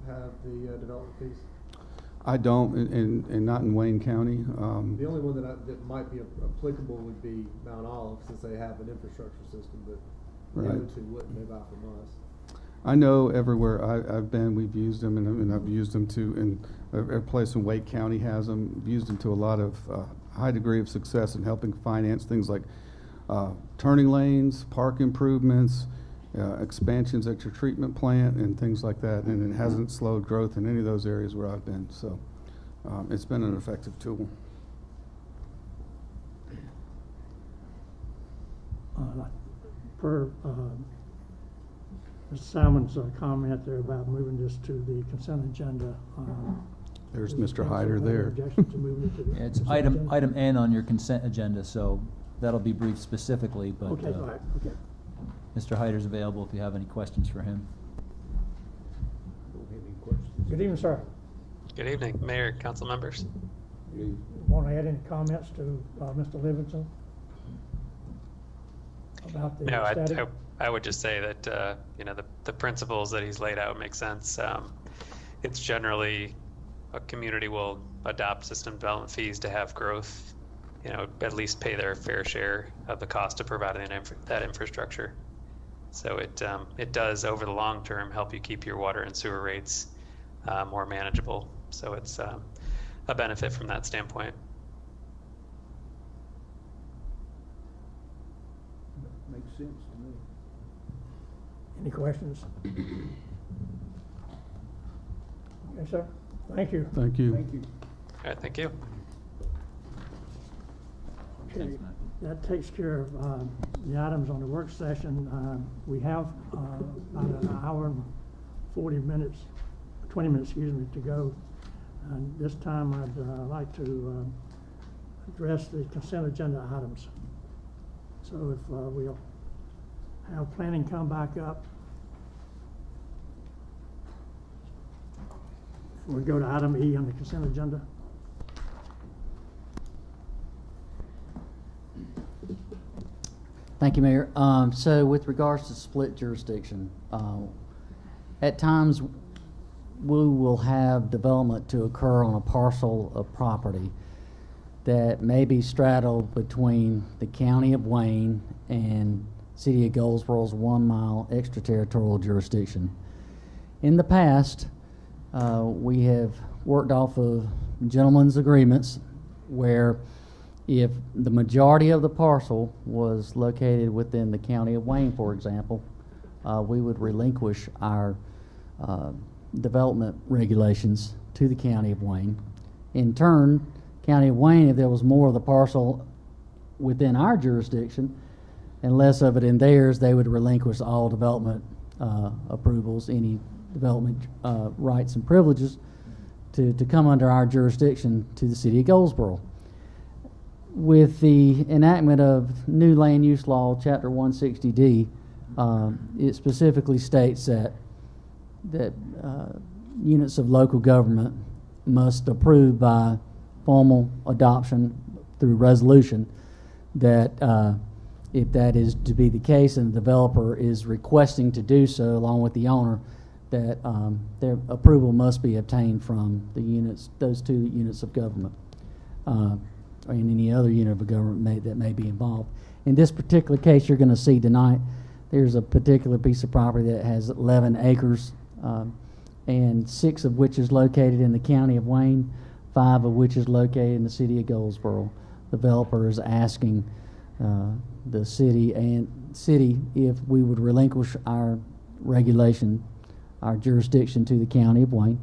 have the development fees? I don't, and not in Wayne County. The only one that might be applicable would be Mount Olive, since they have an infrastructure system, but the Right. other two wouldn't. They buy from us. I know everywhere I've been, we've used them, and I've used them too, and every place in Wake County has them. We've used them to a lot of high degree of success in helping finance things like turning lanes, park improvements, expansions at your treatment plant, and things like that. And it hasn't slowed growth in any of those areas where I've been. So it's been an effective tool. Per Mr. Salmon's comment there about moving this to the consent agenda. There's does Mr. council Hyder have there. objection to moving it to the Yeah, it's consent agenda? item N on your consent agenda, so that'll be briefed specifically, but Okay, all right, okay. Mr. Hyder's available if you have any questions for him. Don't have any questions. Good evening, sir. Good evening, Mayor, council members. Want to add any comments to Mr. Livingston? About the No, static? I would just say that, the principles that he's laid out make sense. It's generally, a community will adopt system development fees to have growth, at least pay their fair share of the cost of providing that infrastructure. So it does, over the long term, help you keep your water and sewer rates more manageable. So it's a benefit from that standpoint. Makes sense to me. Any questions? Okay, sir. Thank you. Thank you. Thank you. All right, thank you. Okay, that takes care of the items on the work session. We have about an hour and 20 minutes, to go. And this time I'd like to address the consent agenda items. So if we'll have planning come back up. We go to item E on the consent agenda. Thank you, Mayor. So with regards to split jurisdiction, at times we will have development to occur on a parcel of property that may be straddled between the County of Wayne and City of Goldsboro's 1 mile extraterritorial jurisdiction. In the past, we have worked off of gentlemen's agreements where if the majority of the parcel was located within the County of Wayne, for example, we would relinquish our development regulations to the County of Wayne. In turn, County of Wayne, if there was more of the parcel within our jurisdiction and less of it in theirs, they would relinquish all development approvals, any development rights and privileges to come under our jurisdiction to the City of Goldsboro. With the enactment of new land use law, Chapter 160D, it specifically states that units of local government must approve by formal adoption through resolution that if that is to be the case and the developer is requesting to do so along with the owner, that their approval must be obtained from the units, those two units of government, or in any other unit of government that may be involved. In this particular case you're going to see tonight, there's a particular piece of property that has 11 acres, and 6 of which is located in the County of Wayne, 5 of which is located in the City of Goldsboro. The developer is asking the city if we would relinquish our regulation, our jurisdiction to the County of Wayne,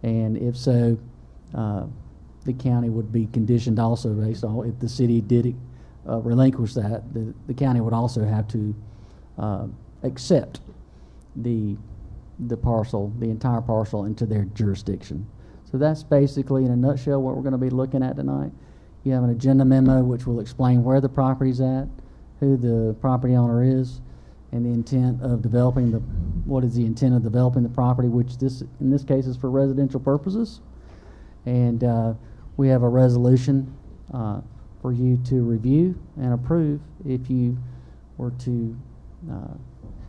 and if so, the county would be conditioned also based on if the city did relinquish that, the county would also have to accept the parcel, the entire parcel into their jurisdiction. So that's basically, in a nutshell, what we're going to be looking at tonight. You have an agenda memo which will explain where the property's at, who the property owner is, and the intent of developing what is the intent of developing the property, which in this case is for residential purposes. And we have a resolution for you to review and approve if you were to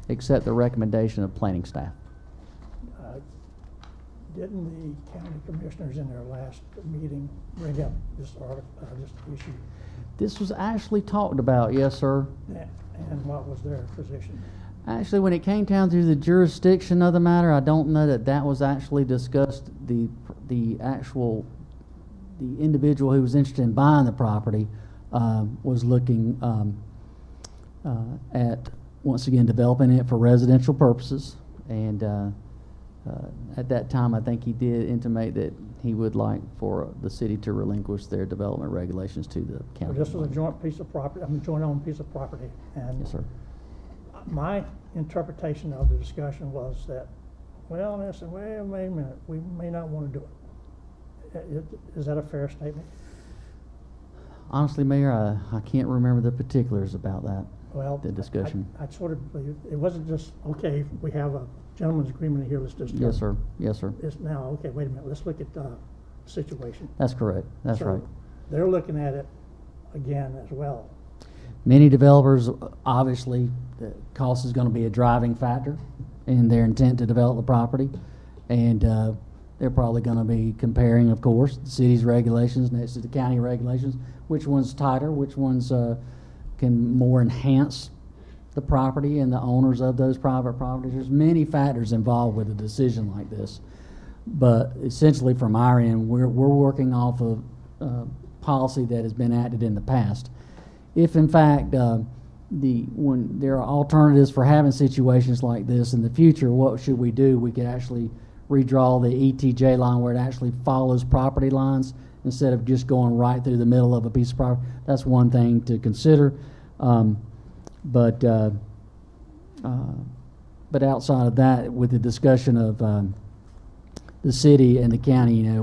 accept the recommendation of planning staff. Didn't the county commissioners in their last meeting bring up this issue? This was actually talked about, yes, sir. And what was their position? Actually, when it came down to the jurisdiction of the matter, I don't know that was actually discussed. The individual who was interested in buying the property was looking at, once again, developing it for residential purposes. And at that time, I think he did intimate that he would like for the city to relinquish their development regulations to the county. Well, this was a joint piece of property, joint owned piece of property. And Yes, sir. my interpretation of the discussion was that, well, they said, well, wait a minute, we may not want to do it. Is that a fair statement? Honestly, Mayor, I can't remember the particulars about that. Well, the discussion. I sort of believe it wasn't just, okay, we have a gentleman's agreement here, let's just. Yes, sir. Yes, sir. It's now, okay, wait a minute, let's look at the situation. That's correct. That's So right. They're looking at it again as well. Many developers, obviously, the cost is going to be a driving factor in their intent to develop the property. And they're probably going to be comparing, of course, the city's regulations next to the county regulations. Which one's tighter? Which one's can more enhance the property and the owners of those private properties? There's many factors involved with a decision like this. But essentially, from our end, we're working off of policy that has been acted in the past. If in fact when there are alternatives for having situations like this in the future, what should we do? We could actually redraw the ETJ line where it actually follows property lines instead of just going right through the middle of a piece of property. That's one thing to consider. But outside of that, with the discussion of the city and the county, you know,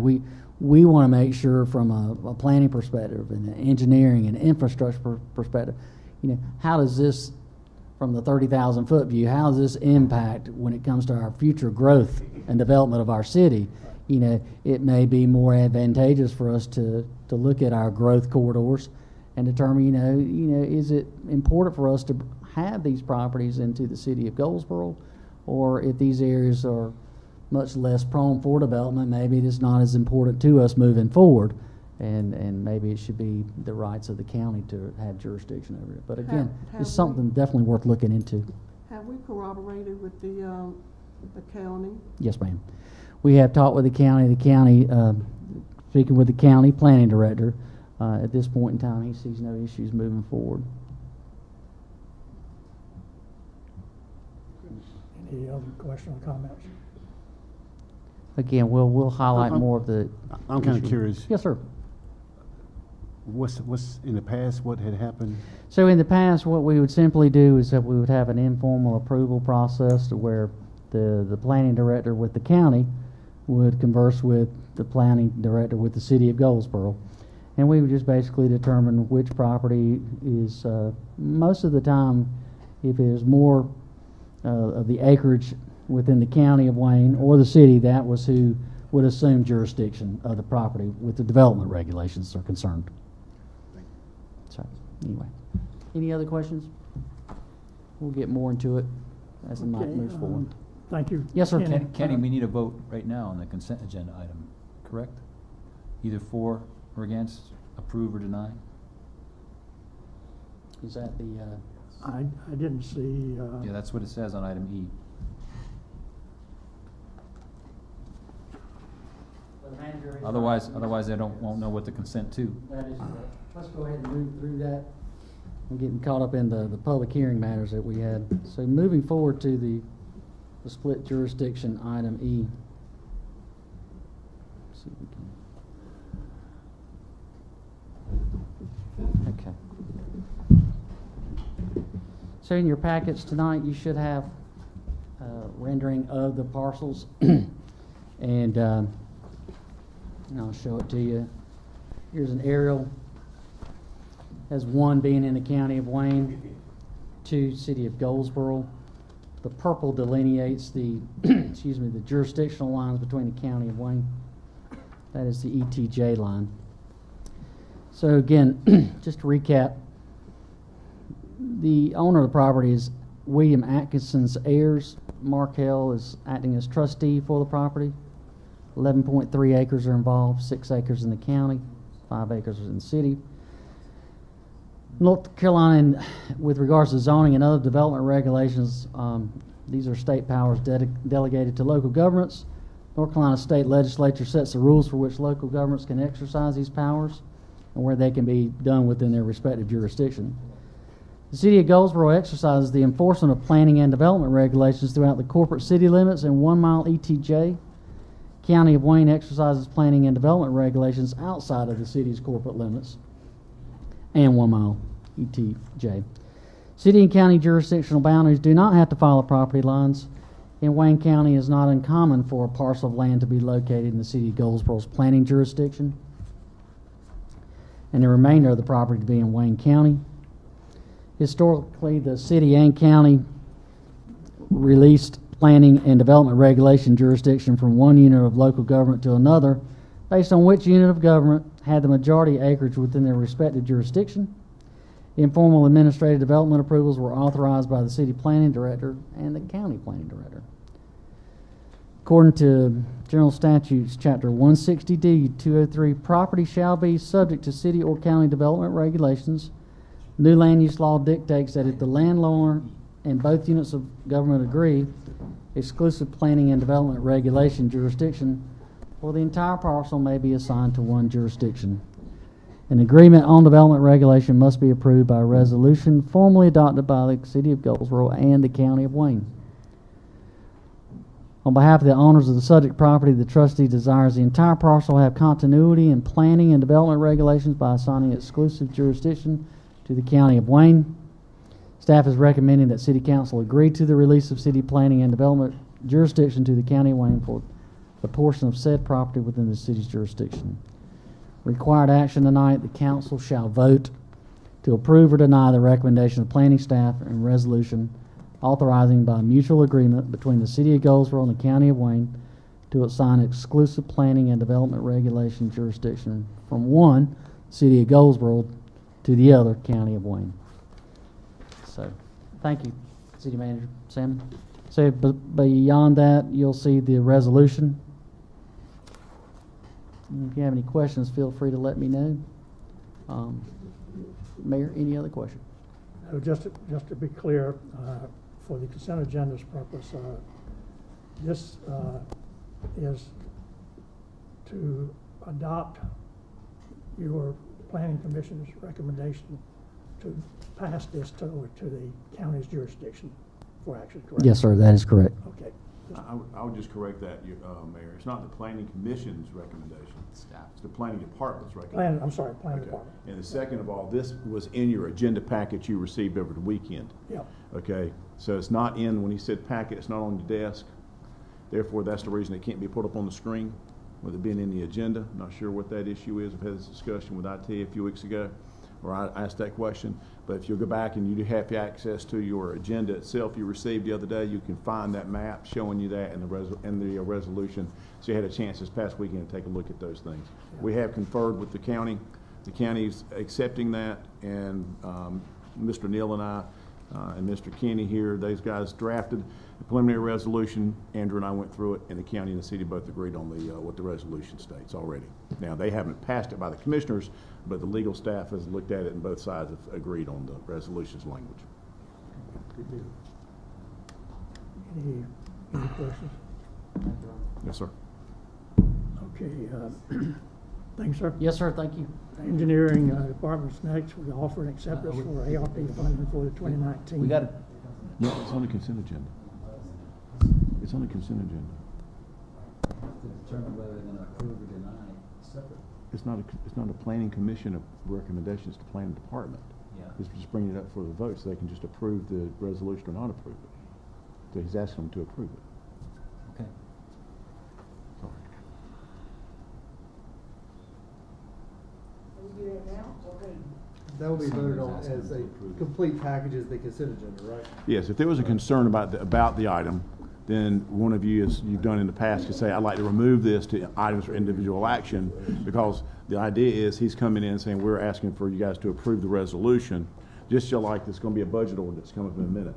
we want to make sure from a planning perspective and an engineering and infrastructure perspective, you know, how does this, from the 30,000 foot view, how does this impact when it comes to our future growth and development of our city? You know, it may be more advantageous for us to look at our growth corridors and determine, you know, is it important for us to have these properties into the city of Goldsboro, or if these areas are much less prone for development, maybe it's not as important to us moving forward, and maybe it should be the rights of the county to have jurisdiction over it. But again, it's something definitely worth looking into. Have we corroborated with the county? Yes, ma'am. We have talked with the county. Speaking with the county planning director, at this point in time, he sees no issues moving forward. Any other questions or comments? Again, we'll highlight more of the. I'm kind of issue. curious. Yes, sir. What's in the past? What had happened? So in the past, what we would simply do is that we would have an informal approval process to where the planning director with the county would converse with the planning director with the city of Goldsboro, and we would just basically determine which property is most of the time, if it is more of the acreage within the county of Wayne or the city, that was who would assume jurisdiction of the property with the development regulations are concerned. So, anyway, any other questions? We'll get more into it as the night moves forward. Thank you. Yes, sir. Kenny, we need a vote right now on the consent agenda item, correct? Either for or against, approve or deny? Is that the, I didn't see, Yeah, that's what it says on item E. Otherwise they won't know what to consent to. that is, let's go ahead and move through that. I'm getting caught up in the public hearing matters that we had. So moving forward to the split jurisdiction item E. Let's see if we can. Okay. So in your packets tonight, you should have rendering of the parcels. And and I'll show it to you. Here's an aerial. Has 1 being in the county of Wayne, 2 city of Goldsboro. The purple delineates the excuse me, the jurisdictional lines between the county of Wayne. That is the ETJ line. So again, just to recap, the owner of the property is William Atkinson's heirs. Mark Hell is acting as trustee for the property. 11.3 acres are involved, 6 acres in the county, 5 acres in the city. North Carolina, with regards to zoning and other development regulations, these are state powers delegated to local governments. North Carolina State Legislature sets the rules for which local governments can exercise these powers and where they can be done within their respective jurisdiction. The City of Goldsboro exercises the enforcement of planning and development regulations throughout the corporate city limits and 1 mile ETJ. County of Wayne exercises planning and development regulations outside of the city's corporate limits and 1 mile ETJ. City and county jurisdictional boundaries do not have to follow property lines. In Wayne County, it is not uncommon for a parcel of land to be located in the City of Goldsboro's planning jurisdiction and the remainder of the property to be in Wayne County. Historically, the city and county released planning and development regulation jurisdiction from one unit of local government to another based on which unit of government had the majority acreage within their respective jurisdiction. Informal administrative development approvals were authorized by the city planning director and the county planning director. According to General Statutes, Chapter 160D, 203, property shall be subject to city or county development regulations. New land use law dictates that if the landlord and both units of government agree, exclusive planning and development regulation jurisdiction for the entire parcel may be assigned to one jurisdiction. An agreement on development regulation must be approved by a resolution formally adopted by the City of Goldsboro and the County of Wayne. On behalf of the owners of the subject property, the trustee desires the entire parcel have continuity in planning and development regulations by assigning exclusive jurisdiction to the County of Wayne. Staff is recommending that City Council agree to the release of city planning and development jurisdiction to the County of Wayne for the portion of said property within the city's jurisdiction. Required action tonight, the council shall vote to approve or deny the recommendation of planning staff and resolution authorizing by mutual agreement between the City of Goldsboro and the County of Wayne to assign exclusive planning and development regulation jurisdiction from one City of Goldsboro to the other County of Wayne. So, thank you, City Manager Salmon. So, beyond that, you'll see the resolution. If you have any questions, feel free to let me know. Mayor, any other question? Just to be clear, for the consent agenda's purpose, this is to adopt your planning commission's recommendation to pass this over to the county's jurisdiction for action, correct? Yes, sir, that is correct. Okay. I would just correct that, Mayor. It's not the Planning Commission's recommendation. It's the Planning Department's recommendation. Planning Okay. department. And the second of all, this was in your agenda packet you received over the weekend. Yeah. Okay, so it's not in, when he said packet, it's not on your desk. Therefore, that's the reason it can't be put up on the screen with it being in the agenda. Not sure what that issue is. I've had this discussion with IT a few weeks ago, where I asked that question. But if you'll go back and you do have access to your agenda itself you received the other day, you can find that map showing you that in the resolution. So you had a chance this past weekend to take a look at those things. We have conferred with the county. The county's accepting that, and Mr. Neal and I and Mr. Kenny here, those guys drafted the preliminary resolution. Andrew and I went through it, and the county and the city both agreed on what the resolution states already. Now, they haven't passed it by the commissioners, but the legal staff has looked at it, and both sides have agreed on the resolution's language. Any questions? Yes, sir. Okay. Thanks, sir. Yes, sir, thank you. Engineering department's next. We offer an acceptance for ARP funding for the 2019. We got it. No, it's on the consent agenda. It's on the consent agenda. To determine whether they're going to approve or deny separate. It's not a planning commission of recommendations to planning department. Yeah. It's just bringing it up for the vote so they can just approve the resolution or not approve it. So he's asking them to approve it. Okay. Sorry. That will be voted on as a complete package as the consent agenda, right? Yes, if there was a concern about the item, then one of you, as you've done in the past, could say, I'd like to remove this to items for individual action, because the idea is he's coming in saying, we're asking for you guys to approve the resolution, just like there's gonna be a budget ordinance coming up in a minute.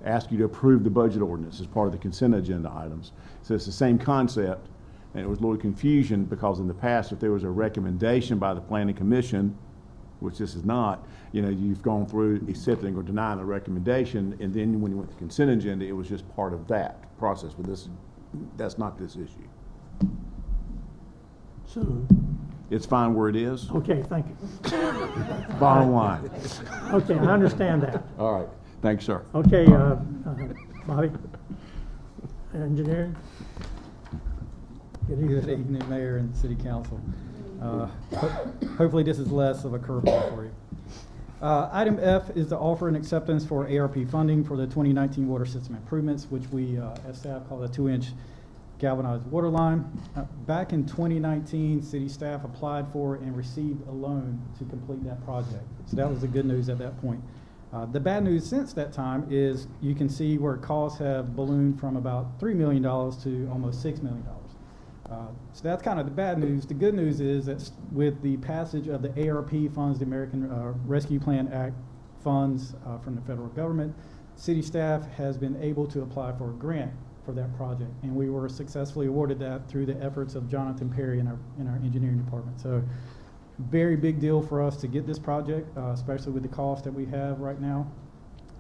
Ask you to approve the budget ordinance as part of the consent agenda items. So it's the same concept, and it was a little confusion because in the past, if there was a recommendation by the planning commission, which this is not, you've gone through accepting or denying the recommendation, and then when you went to consent agenda, it was just part of that process. But that's not this issue. So, It's fine where it is. okay, thank you. Bottom line. Okay, I understand that. All right. Thanks, sir. Okay, Bobby, engineering? Good evening, Mayor and City Council. Hopefully this is less of a curveball for you. Item F is the offer and acceptance for ARP funding for the 2019 water system improvements, which we, as staff, call a 2-inch galvanized water line. Back in 2019, city staff applied for and received a loan to complete that project. So that was the good news at that point. The bad news since that time is you can see where costs have ballooned from about $3 million to almost $6 million. So that's kind of the bad news. The good news is that with the passage of the ARP funds, the American Rescue Plan Act funds from the federal government, city staff has been able to apply for a grant for that project. And we were successfully awarded that through the efforts of Jonathan Perry in our engineering department. So very big deal for us to get this project, especially with the cost that we have right now.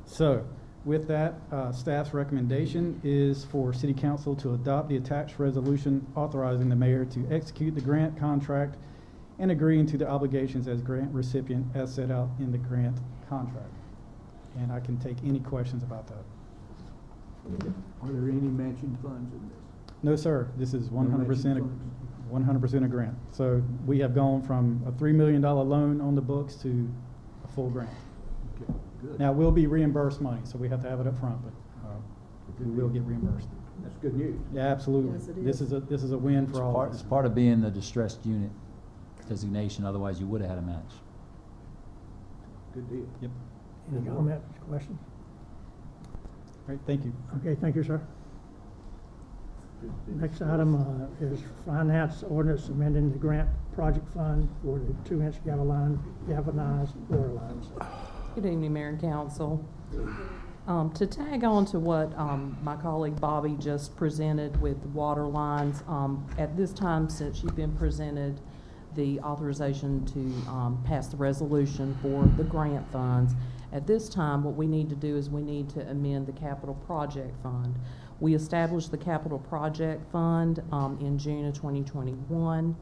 So with that, staff's recommendation is for City Council to adopt the attached resolution authorizing the mayor to execute the grant contract and agreeing to the obligations as grant recipient as set out in the grant contract. And I can take any questions about that. Are there any matching funds in this? No, sir. This is No 100% matching funds? 100% a grant. So we have gone from a $3 million loan on the books to a full grant. Okay, good. Now, we'll be reimbursed money, so we have to have it up front, but we will get reimbursed. That's good news. Yeah, absolutely. Yes, it This is a win for all of It's us. part of being the distressed unit designation, otherwise you would have had a match. Good deal. Yep. Any comment, questions? All right, thank you. Okay, thank you, sir. Next item is finance ordinance amending the grant project fund for the 2-inch galvanized water lines. Good evening, Mayor and Council. To tag on to what my colleague Bobby just presented with the water lines, at this time, since you've been presented the authorization to pass the resolution for the grant funds, at this time, what we need to do is we need to amend the capital project fund. We established the capital project fund in June of 2021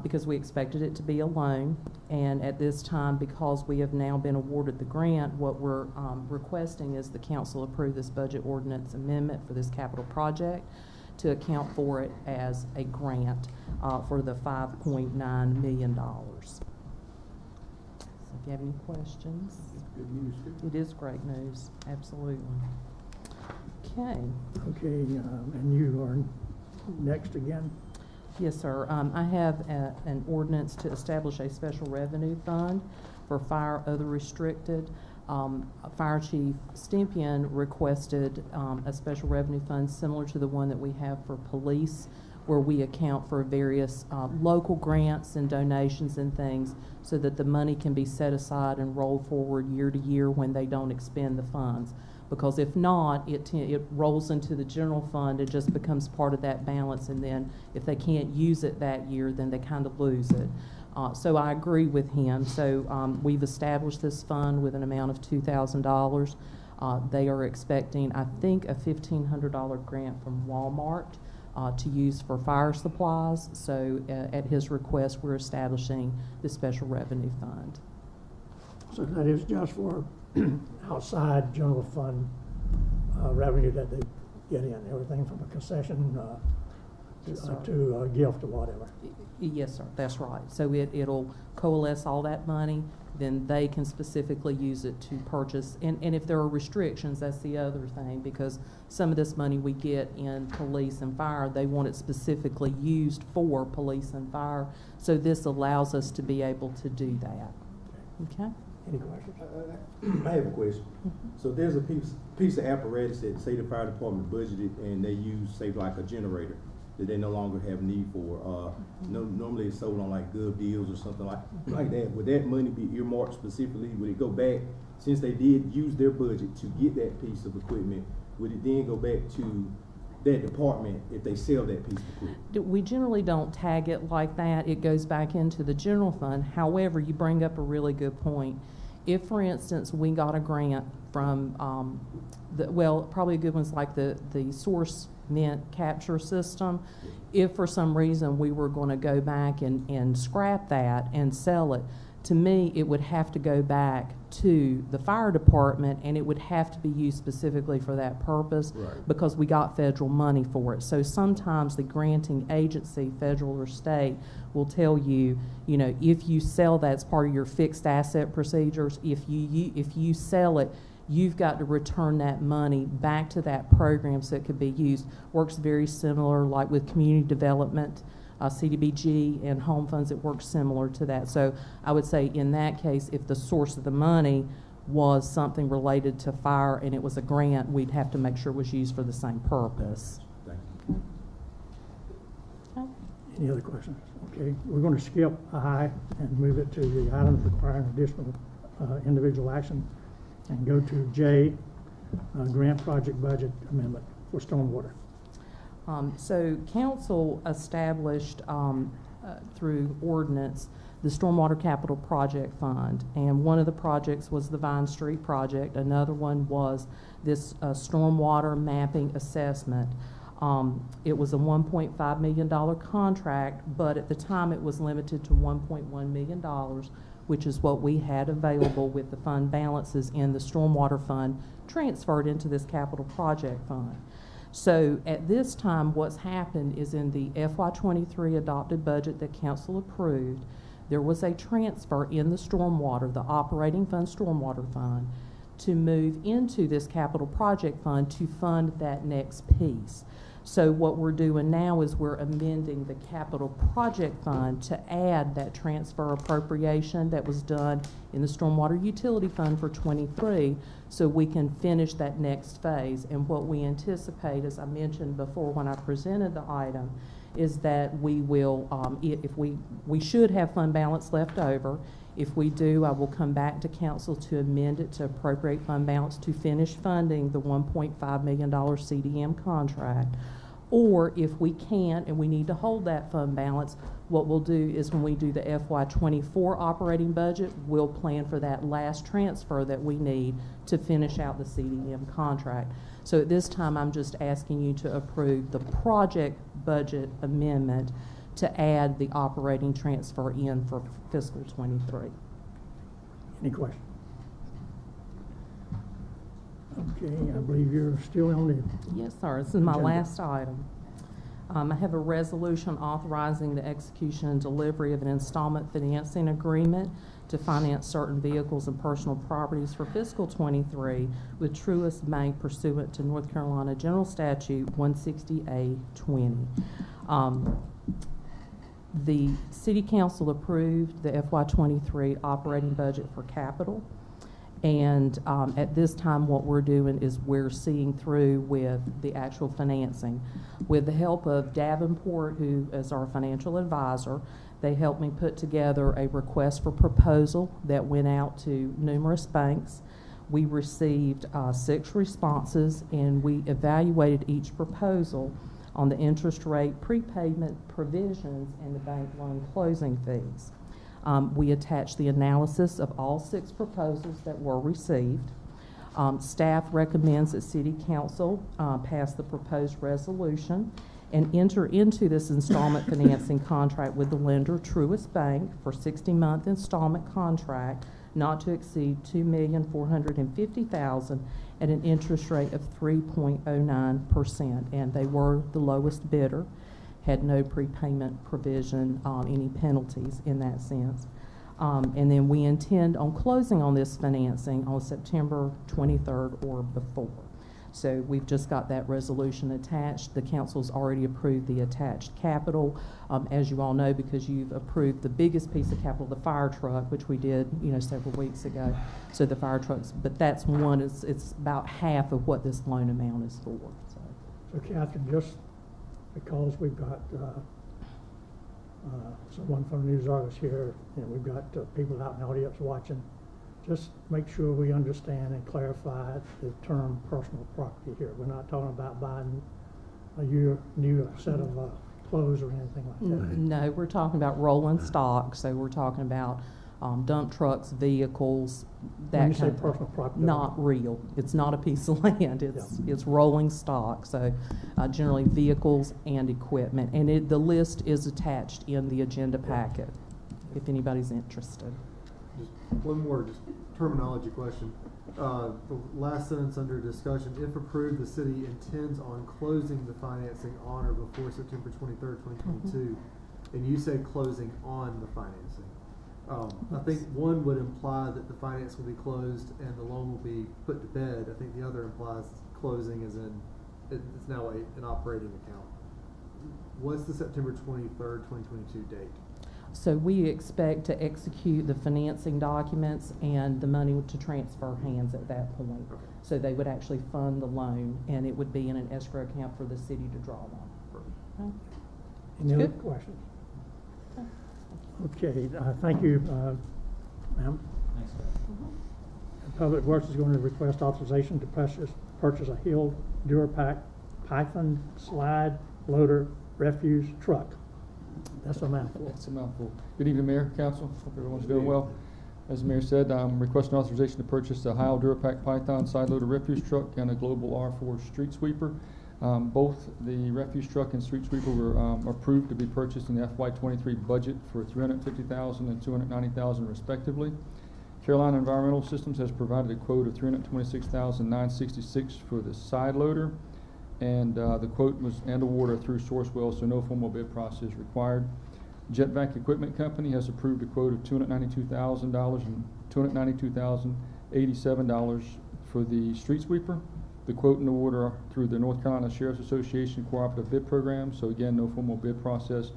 because we expected it to be a loan. And at this time, because we have now been awarded the grant, what we're requesting is the council approve this budget ordinance amendment for this capital project to account for it as a grant for the $5.9 million. So if you have any questions. Good news, too. It is great news, absolutely. Okay. Okay, and you are next again? Yes, sir. I have an ordinance to establish a special revenue fund for fire other restricted. Fire Chief Stempian requested a special revenue fund similar to the one that we have for police, where we account for various local grants and donations and things so that the money can be set aside and roll forward year to year when they don't expend the funds. Because if not, it rolls into the general fund, it just becomes part of that balance, and then if they can't use it that year, then they kind of lose it. So I agree with him. So we've established this fund with an amount of $2,000. They are expecting, I think, a $1,500 grant from Walmart to use for fire supplies. So at his request, we're establishing the special revenue fund. So that is just for outside general fund revenue that they get in, everything from a concession to a gift or whatever. Yes, sir, that's right. So it'll coalesce all that money, then they can specifically use it to purchase. And if there are restrictions, that's the other thing, because some of this money we get in police and fire, they want it specifically used for police and fire. So this allows us to be able to do that. Okay? Any questions? I have a question. So there's a piece of apparatus that, say, the fire department budgeted, and they use, say, like a generator that they no longer have need for. Normally it's sold on like Gov Deals or something like that. Would that money be earmarked specifically? Would it go back, since they did use their budget to get that piece of equipment, would it then go back to that department if they sell that piece of equipment? We generally don't tag it like that. It goes back into the general fund. However, you bring up a really good point. If, for instance, we got a grant from, probably a good one's like the source mint capture system. If for some reason we were going to go back and scrap that and sell it, to me, it would have to go back to the fire department, and it would have to be used specifically for that purpose, Right. because we got federal money for it. So sometimes the granting agency, federal or state, will tell you, if you sell that as part of your fixed asset procedures, if you sell it, you've got to return that money back to that program so it could be used. Works very similar, like with community development, CDBG and home funds. It works similar to that. So I would say in that case, if the source of the money was something related to fire and it was a grant, we'd have to make sure it was used for the same purpose. Thank you. Okay. Any other questions? Okay, we're going to skip I and move it to the items requiring additional individual action and go to J, grant project budget amendment for stormwater. So council established through ordinance the Stormwater Capital Project Fund, and one of the projects was the Vine Street project. Another one was this stormwater mapping assessment. It was a $1.5 million contract, but at the time it was limited to $1.1 million, which is what we had available with the fund balances in the Stormwater Fund transferred into this Capital Project Fund. So at this time, what's happened is in the FY23 adopted budget that council approved, there was a transfer in the stormwater, the operating fund, stormwater fund, to move into this capital project fund to fund that next piece. So what we're doing now is we're amending the capital project fund to add that transfer appropriation that was done in the stormwater utility fund for 23, so we can finish that next phase. And what we anticipate, as I mentioned before when I presented the item, is that we will, if we should have fund balance left over. If we do, I will come back to council to amend it to appropriate fund balance to finish funding the $1.5 million CDM contract. Or if we can't and we need to hold that fund balance, what we'll do is when we do the FY24 operating budget, we'll plan for that last transfer that we need to finish out the CDM contract. So at this time, I'm just asking you to approve the project budget amendment to add the operating transfer in for fiscal 23. Any questions? Okay, I believe you're still on the Yes, sir. This is my agenda. last item. I have a resolution authorizing the execution and delivery of an installment financing agreement to finance certain vehicles and personal properties for fiscal 23 with Truist Bank pursuant to North Carolina General Statute 160A20. The City Council approved the FY23 operating budget for capital. And at this time, what we're doing is we're seeing through with the actual financing. With the help of Davenport, who is our financial advisor, they helped me put together a request for proposal that went out to numerous banks. We received 6 responses, and we evaluated each proposal on the interest rate, prepayment provisions, and the bank loan closing fees. We attached the analysis of all 6 proposals that were received. Staff recommends that City Council pass the proposed resolution and enter into this installment financing contract with the lender, Truist Bank, for 60-month installment contract not to exceed $2,450,000 at an interest rate of 3.09%. And they were the lowest bidder. Had no prepayment provision, any penalties in that sense. And then we intend on closing on this financing on September 23rd or before. So we've just got that resolution attached. The council's already approved the attached capital. As you all know, because you've approved the biggest piece of capital, the fire truck, which we did, several weeks ago. So the fire trucks, but that's one, it's about half of what this loan amount is for, so. So Catherine, just because we've got, someone from the news office here, and we've got people out in the audience watching, just make sure we understand and clarify the term personal property here. We're not talking about buying a new set of clothes or anything like that. No, we're talking about rolling stock, so we're talking about dump trucks, vehicles, that When you say kind of thing. personal property, Not real. It's not a piece of land. It's rolling stock. So generally vehicles and equipment. And the list is attached in the agenda packet, if anybody's interested. Just one more terminology question. The last sentence under discussion, if approved, the city intends on closing the financing on or before September 23rd, 2022. And you say closing on the financing. I think one would imply that the finance will be closed and the loan will be put to bed. I think the other implies closing as in it's now an operating account. What's the September 23rd, 2022 date? So we expect to execute the financing documents and the money to transfer hands at that point. Okay. So they would actually fund the loan and it would be in an escrow account for the city to draw on. Perfect. Okay. Any other Good. questions? Okay, thank you, ma'am. Thanks, Public Works is going to request authorization to purchase a Hill Durapack Python slide loader refuse truck. That's a mouthful. That's a mouthful. Good evening, Mayor, Council. Hope everyone's doing well. As the Mayor said, I'm requesting authorization to purchase a Heil Durapack Python side loader refuse truck and a Global R4 street sweeper. Both the refuse truck and street sweeper were approved to be purchased in the FY23 budget for $350,000 and $290,000 respectively. Carolina Environmental Systems has provided a quote of $326,966 for the side loader, and the quote was and awarded through Sourcewell, so no formal bid process required. Jetvac Equipment Company has approved a quote of $292,000 and $292,087 for the street sweeper. The quote and award are through the North Carolina Sheriff's Association Cooperative Bid Program, so again, no formal bid process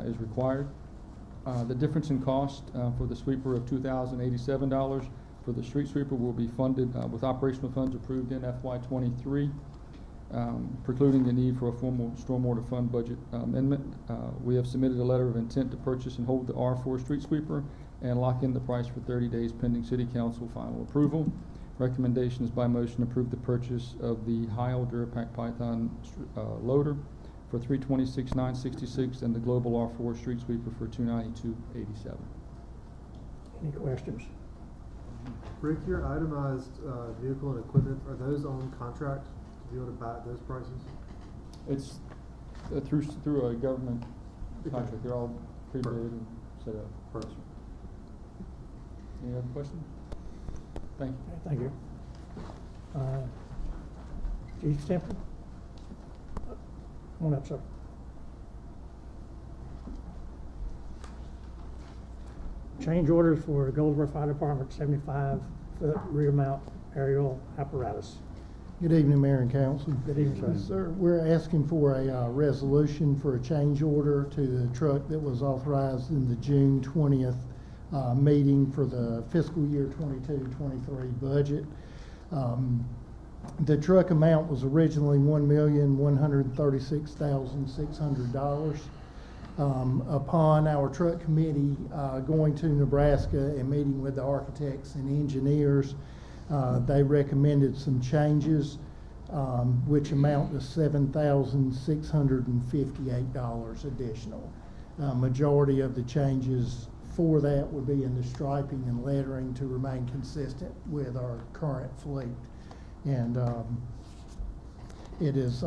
is required. The difference in cost for the sweeper of $2,087 for the street sweeper will be funded with operational funds approved in FY23, precluding the need for a formal stormwater fund budget amendment. We have submitted a letter of intent to purchase and hold the R4 street sweeper and lock in the price for 30 days pending City Council final approval. Recommendation is by motion approve the purchase of the Heil Durapack Python loader for $326,966 and the Global R4 street sweeper for $292,87. Any questions? Rick, your itemized vehicle and equipment, are those on contract to be able to buy at those prices? It's through a government contract. They're all pre-bid and set up. Perfect. Any other questions? Thank you. Okay, thank you. Chief Stemper? Come on up, sir. Change orders for Goldsboro Fire Department 75-foot rear mount aerial apparatus. Good evening, Mayor and Council. Good evening, sir. Sir, we're asking for a resolution for a change order to the truck that was authorized in the June 20th meeting for the fiscal year 22-23 budget. The truck amount was originally $1,136,600. Upon our truck committee going to Nebraska and meeting with the architects and engineers, they recommended some changes, which amount to $7,658 additional. Majority of the changes for that would be in the striping and lettering to remain consistent with our current fleet. And it is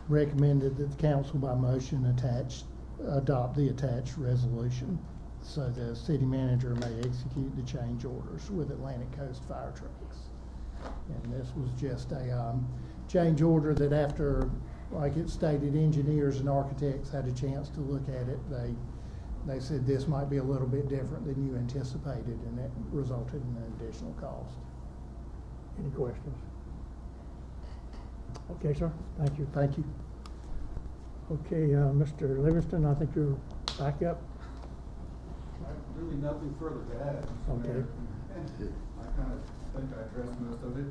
recommended that the council by motion adopt the attached resolution so the city manager may execute the change orders with Atlantic Coast Fire Trucks. And this was just a change order that after, like it stated, engineers and architects had a chance to look at it. They said this might be a little bit different than you anticipated, and that resulted in an additional cost. Any questions? Okay, sir, thank you. Thank you. Okay, Mr. Livingston, I think you're back up. Really nothing further to add. Mr. Okay. Mayor. I kind of think I addressed most of it.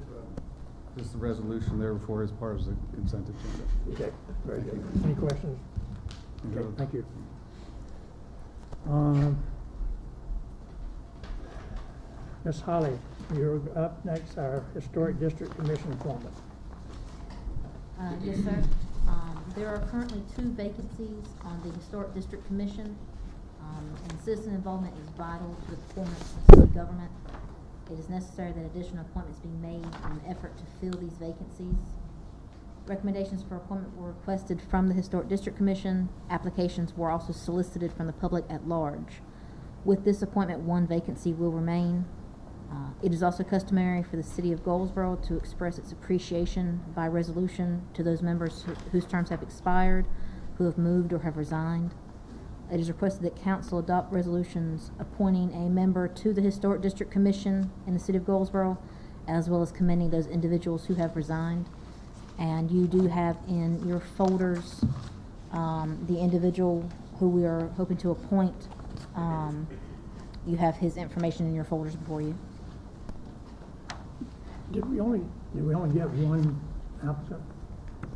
Just the resolution there before as part of the consent agenda. Okay, very good. Any questions? Okay, No. thank you. Ms. Holly, you're up next, our Historic District Commission appointment. Yes, sir. There are currently 2 vacancies on the Historic District Commission, and citizen involvement is vital to the performance of city government. It is necessary that additional appointments be made in an effort to fill these vacancies. Recommendations for appointment were requested from the Historic District Commission. Applications were also solicited from the public at large. With this appointment, 1 vacancy will remain. It is also customary for the city of Goldsboro to express its appreciation by resolution to those members whose terms have expired, who have moved or have resigned. It is requested that council adopt resolutions appointing a member to the Historic District Commission in the city of Goldsboro, as well as commending those individuals who have resigned. And you do have in your folders the individual who we are hoping to appoint. You have his information in your folders before you. Did we only get 1 applicant?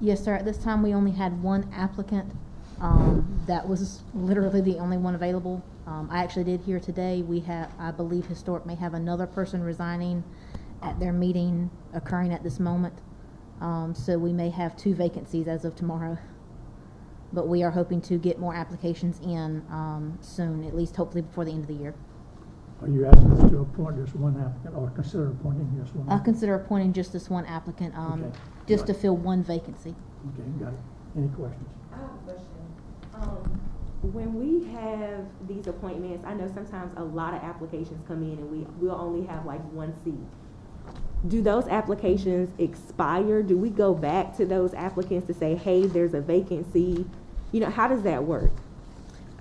Yes, sir. At this time, we only had 1 applicant. That was literally the only one available. I actually did hear today, I believe Historic may have another person resigning at their meeting occurring at this moment. So we may have 2 vacancies as of tomorrow. But we are hoping to get more applications in soon, at least hopefully before the end of the year. Are you asking us to appoint just 1 applicant or consider appointing just 1? I'll consider appointing just this 1 applicant, Okay. just to fill 1 vacancy. Okay, got it. Any questions? I have a question. When we have these appointments, I know sometimes a lot of applications come in and we'll only have like 1 seat. Do those applications expire? Do we go back to those applicants to say, hey, there's a vacancy? You know, how does that work?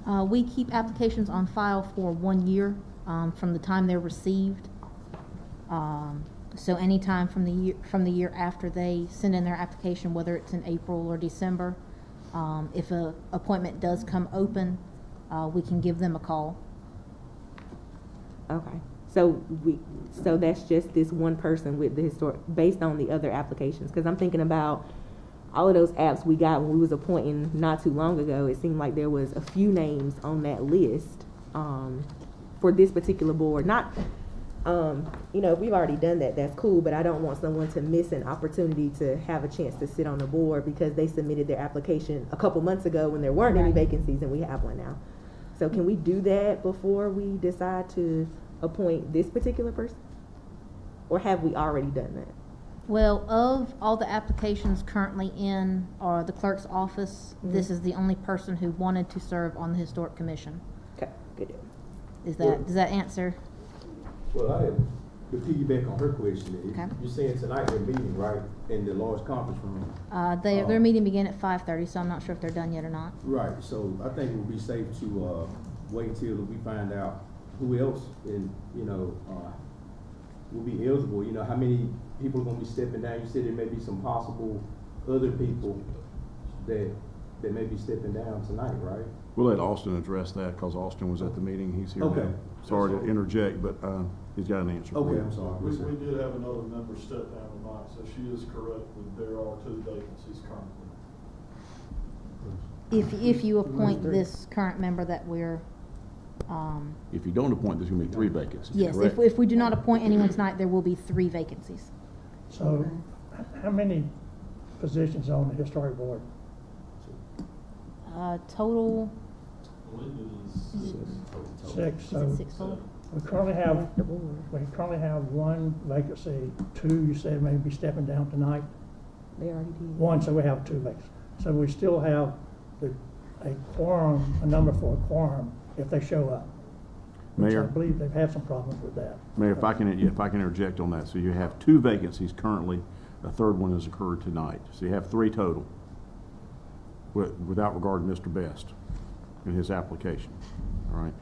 We keep applications on file for 1 year from the time they're received. So anytime from the year after they send in their application, whether it's in April or December, if an appointment does come open, we can give them a call. Okay. So that's just this 1 person with the historic, based on the other applications. Because I'm thinking about all of those apps we got when we was appointing not too long ago. It seemed like there was a few names on that list for this particular board. Not, you know, if we've already done that, that's cool. But I don't want someone to miss an opportunity to have a chance to sit on the board because they submitted their application a couple months ago when there weren't any vacancies, and we have one now. So can we do that before we decide to appoint this particular person? Or have we already done that? Well, of all the applications currently in the clerk's office, this is the only person who wanted to serve on the Historic Commission. Okay, good deal. Does that answer? Well, I had to piggyback on her question. Okay. You're saying tonight they're meeting, right, in the large conference room? Their meeting began at 5:30, so I'm not sure if they're done yet or not. Right, so I think it would be safe to wait until we find out who else will be eligible. You know, how many people are going to be stepping down? You said there may be some possible other people that may be stepping down tonight, right? We'll let Austin address that because Austin was at the meeting. He's here Okay. now. Sorry to interject, but he's got an answer. Okay, I'm sorry. We did have another member step down tonight, so she is correct that there are 2 vacancies currently. If you appoint this current member that we're If you don't appoint, there's going to be 3 vacancies. yes, correct? if we do not appoint anyone tonight, there will be 3 vacancies. So, how many positions on the historic board? Total. I believe it is 6. Is So it 6 total? we currently have 1 vacancy. 2, you said may be stepping down tonight. They already did. 1, so we have 2 vacancies. So we still have a quorum, a number for a quorum if they show up. Which Mayor? I believe they've had some problems with that. Mayor, if I can interject on that. So you have 2 vacancies currently. A 3rd one has occurred tonight. So you have 3 total without regard to Mr. Best in his application. All right.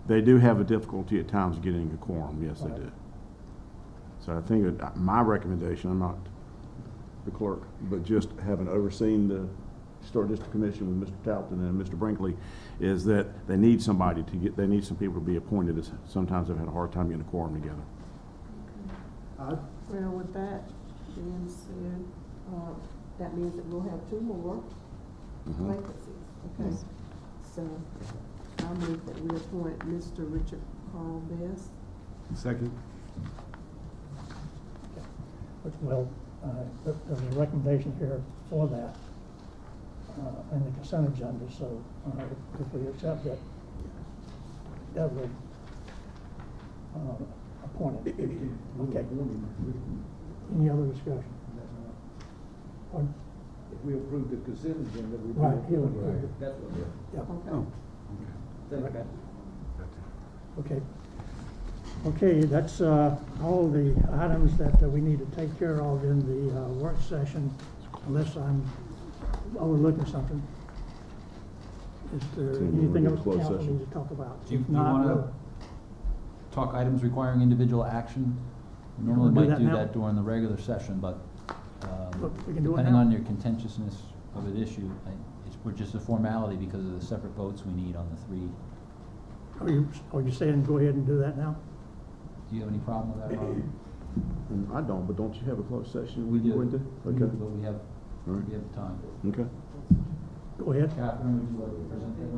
They do have a difficulty at times getting a quorum. Yes, they do. So I think my recommendation, I'm not the clerk, but just having overseen the Historic District Commission with Mr. Talton and Mr. Brinkley, is that they need somebody to get, they need some people to be appointed, as sometimes they've had a hard time getting a quorum together. Well, with that being said, that means that we'll have 2 more vacancies, okay? So, I move that we appoint Mr. Richard Carl Best. Second. Well, there's a recommendation here for that in the consent agenda, so if we accept it, that will appoint it. Okay. Any other discussion? Pardon? If we approve the consent agenda, we. Right, he'll approve it. That's what, yeah. Yeah. Oh. Thank you. Okay. Okay, that's all the items that we need to take care of in the work session, unless I'm overlooking something. Is there anything else the council needs to talk about? Do you If not, want to we'll- talk items requiring individual action? We normally We'll do might that do now? that during the regular session, but Look, we can do it depending now. on your contentiousness of an issue, we're just a formality because of the separate votes we need on the 3. Are you saying go ahead and do that now? Do you have any problem with that, Rob? I don't, but don't you have a closed session? We do. Go into? We do, Okay. but we have the time. Okay. Go ahead. Catherine, would you like to present that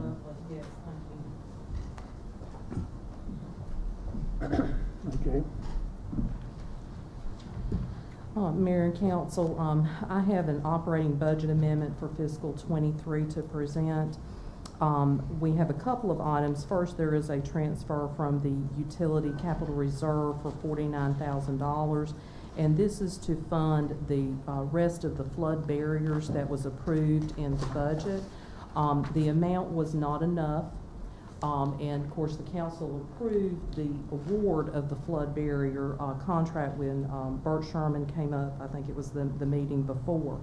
one? Okay. Mayor and Council, I have an operating budget amendment for fiscal '23 to present. We have a couple of items. First, there is a transfer from the utility capital reserve for $49,000, and this is to fund the rest of the flood barriers that was approved in the budget. The amount was not enough. And of course, the council approved the award of the flood barrier contract when Bert Sherman came up. I think it was the meeting before.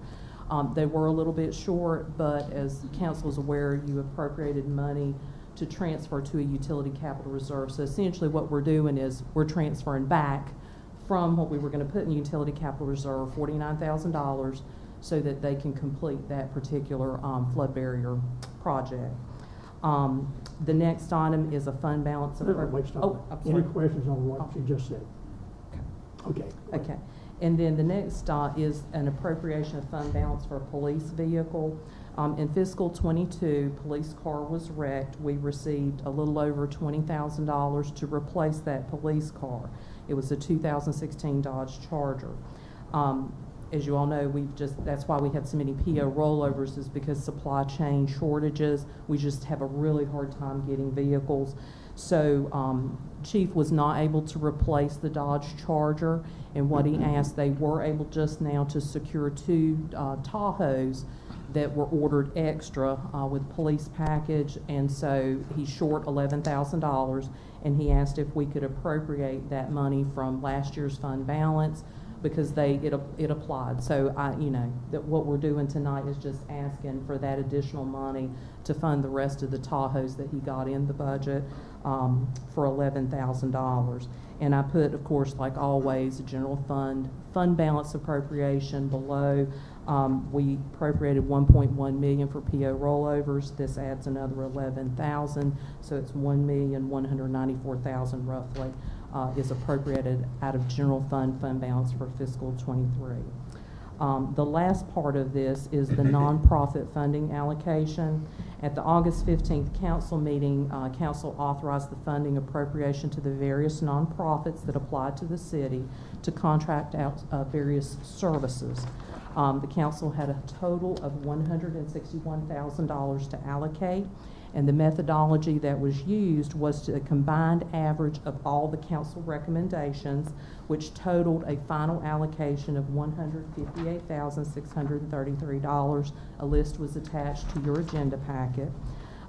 They were a little bit short, but as the council is aware, you appropriated money to transfer to a utility capital reserve. So essentially what we're doing is we're transferring back from what we were going to put in utility capital reserve, $49,000, so that they can complete that particular flood barrier project. The next item is a fund balance of. Wait, stop. Oh, I'm sorry. Any questions on what you just said? Okay. Okay, and then the next is an appropriation of fund balance for a police vehicle. In fiscal '22, police car was wrecked. We received a little over $20,000 to replace that police car. It was a 2016 Dodge Charger. As you all know, that's why we had so many PO rollovers, is because supply chain shortages. We just have a really hard time getting vehicles. So Chief was not able to replace the Dodge Charger, and what he asked, they were able just now to secure 2 Tahoes that were ordered extra with police package, and so he's short $11,000, and he asked if we could appropriate that money from last year's fund balance, because it applied. So that what we're doing tonight is just asking for that additional money to fund the rest of the Tahoes that he got in the budget for $11,000. And I put, of course, like always, a general fund balance appropriation below. We appropriated $1.1 million for PO rollovers. This adds another $11,000, so it's $1,194,000 roughly. Is appropriated out of general fund balance for fiscal '23. The last part of this is the nonprofit funding allocation. At the August 15th council meeting, council authorized the funding appropriation to the various nonprofits that applied to the city to contract out various services. The council had a total of $161,000 to allocate, and the methodology that was used was to a combined average of all the council recommendations, which totaled a final allocation of $158,633. A list was attached to your agenda packet.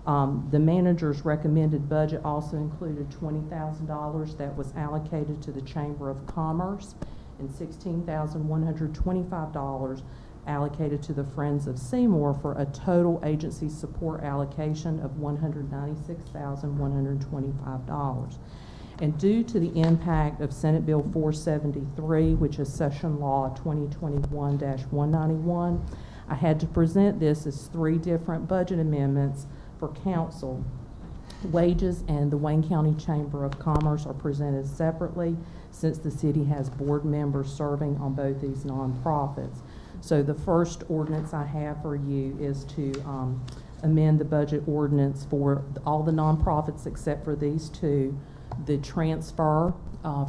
The manager's recommended budget also included $20,000 that was allocated to the Chamber of Commerce and $16,125 allocated to the Friends of Seymour, for a total agency support allocation of $196,125. And due to the impact of Senate Bill 473, which is Session Law 2021-191, I had to present this as 3 different budget amendments for council. Wages and the Wayne County Chamber of Commerce are presented separately since the city has board members serving on both these nonprofits. So the first ordinance I have for you is to amend the budget ordinance for all the nonprofits except for these 2, the transfer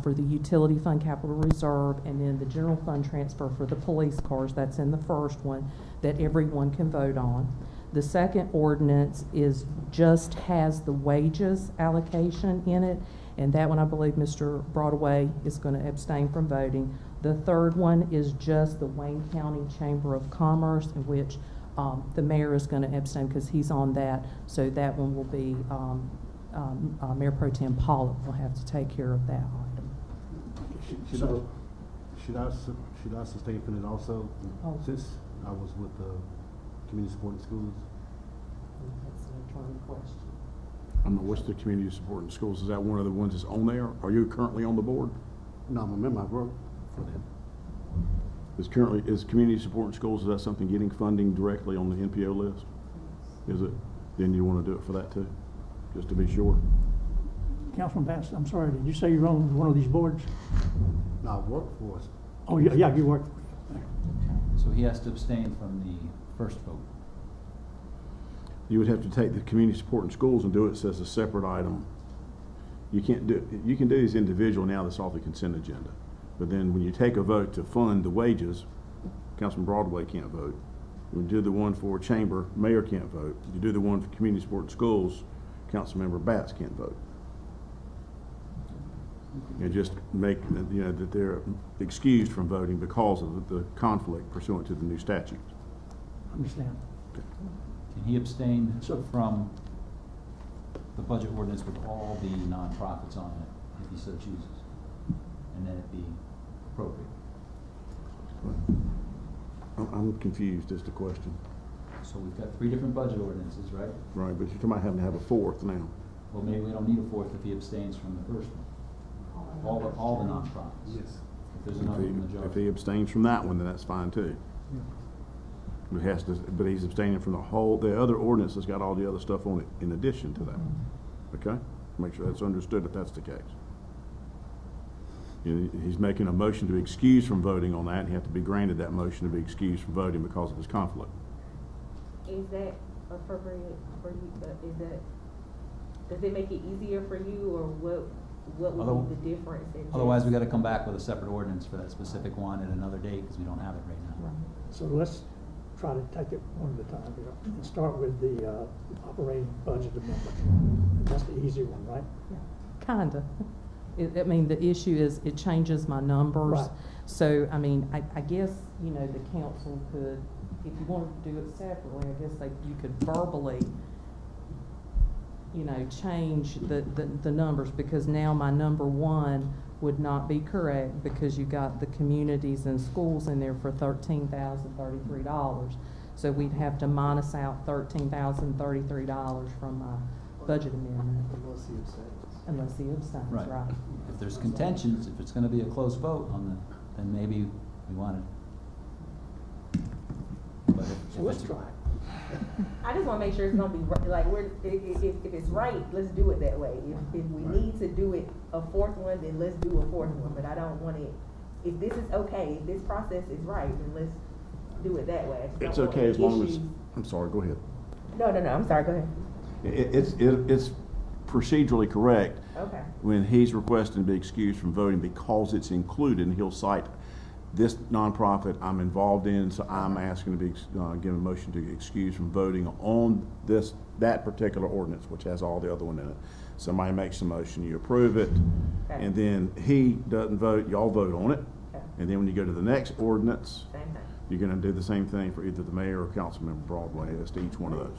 for the utility fund capital reserve, and then the general fund transfer for the police cars. That's in the first one that everyone can vote on. The second ordinance just has the wages allocation in it, and that one I believe Mr. Broadway is going to abstain from voting. The third one is just the Wayne County Chamber of Commerce, in which the mayor is going to abstain because he's on that. So that one will be Mayor Pro Tem Pollock will have to take care of that item. Should I sustain from it also? Oh. Since I was with the community supporting schools? That's an attorney question. I don't know, what's the community support in schools? Is that one of the ones that's on there? Are you currently on the board? No, I'm a member. I work for them. Is community support in schools, is that something getting funding directly on the NPO list? Is it? Then you want to do it for that too, just to be sure. Councilman Bass, I'm sorry, did you say you're on one of these boards? No, I work for us. Oh, yeah, you work. So he has to abstain from the first vote. You would have to take the community support in schools and do it as a separate item. You can't do, you can do these individual now that's off the consent agenda. But then when you take a vote to fund the wages, Councilman Broadway can't vote. When you do the one for chamber, mayor can't vote. You do the one for community support in schools, Councilmember Batts can't vote. And just make, that they're excused from voting because of the conflict pursuant to the new statute. Understand. Okay. Can he abstain from the budget ordinance with all the nonprofits on it, if he so chooses? And then it be appropriate? I'm confused as to question. So we've got 3 different budget ordinances, right? Right, but you're talking about having to have a 4th now. Well, maybe we don't need a 4th if he abstains from the first one. All the nonprofits. Yes. If there's another If majority. he abstains from that one, then that's fine too. But he's abstaining from the other ordinance that's got all the other stuff on it in addition to that. Okay? Make sure that's understood if that's the case. He's making a motion to be excused from voting on that, and he has to be granted that motion to be excused from voting because of his conflict. Is that appropriate for you? Does it make it easier for you, or what would be the difference in Otherwise, we got to come back with a separate ordinance for that specific one at another date because we don't have it right now. So let's try to take it one at a time here and start with the operating budget amendment. That's the easy one, right? Kinda. I mean, the issue is it changes my numbers. Right. So, I mean, I guess, the council could, if you wanted to do it separately, I guess you could verbally, change the numbers, because now my number 1 would not be correct because you got the communities and schools in there for $13,033. So we'd have to minus out $13,033 from my budget amendment. Unless he abstains, right. If there's contentions, if it's going to be a close vote then maybe we want it. But So let's try. I just want to make sure it's going to be right. If it's right, let's do it that way. If we need to do it a 4th one, then let's do a 4th one. But I don't want it. If this is okay, if this process is right, then let's do it that way. It's okay as long as. I'm sorry. Go ahead. No. I'm sorry. Go ahead. It's procedurally correct. Okay. When he's requesting to be excused from voting because it's included, and he'll cite this nonprofit I'm involved in, so I'm asking to be given a motion to excuse from voting on that particular ordinance, which has all the other one in it. Somebody makes a motion, you approve it, and then he doesn't vote, y'all vote on it, and then when you go to the next ordinance, you're going to do the same thing for either the mayor or Councilmember Broadway as to each one of those.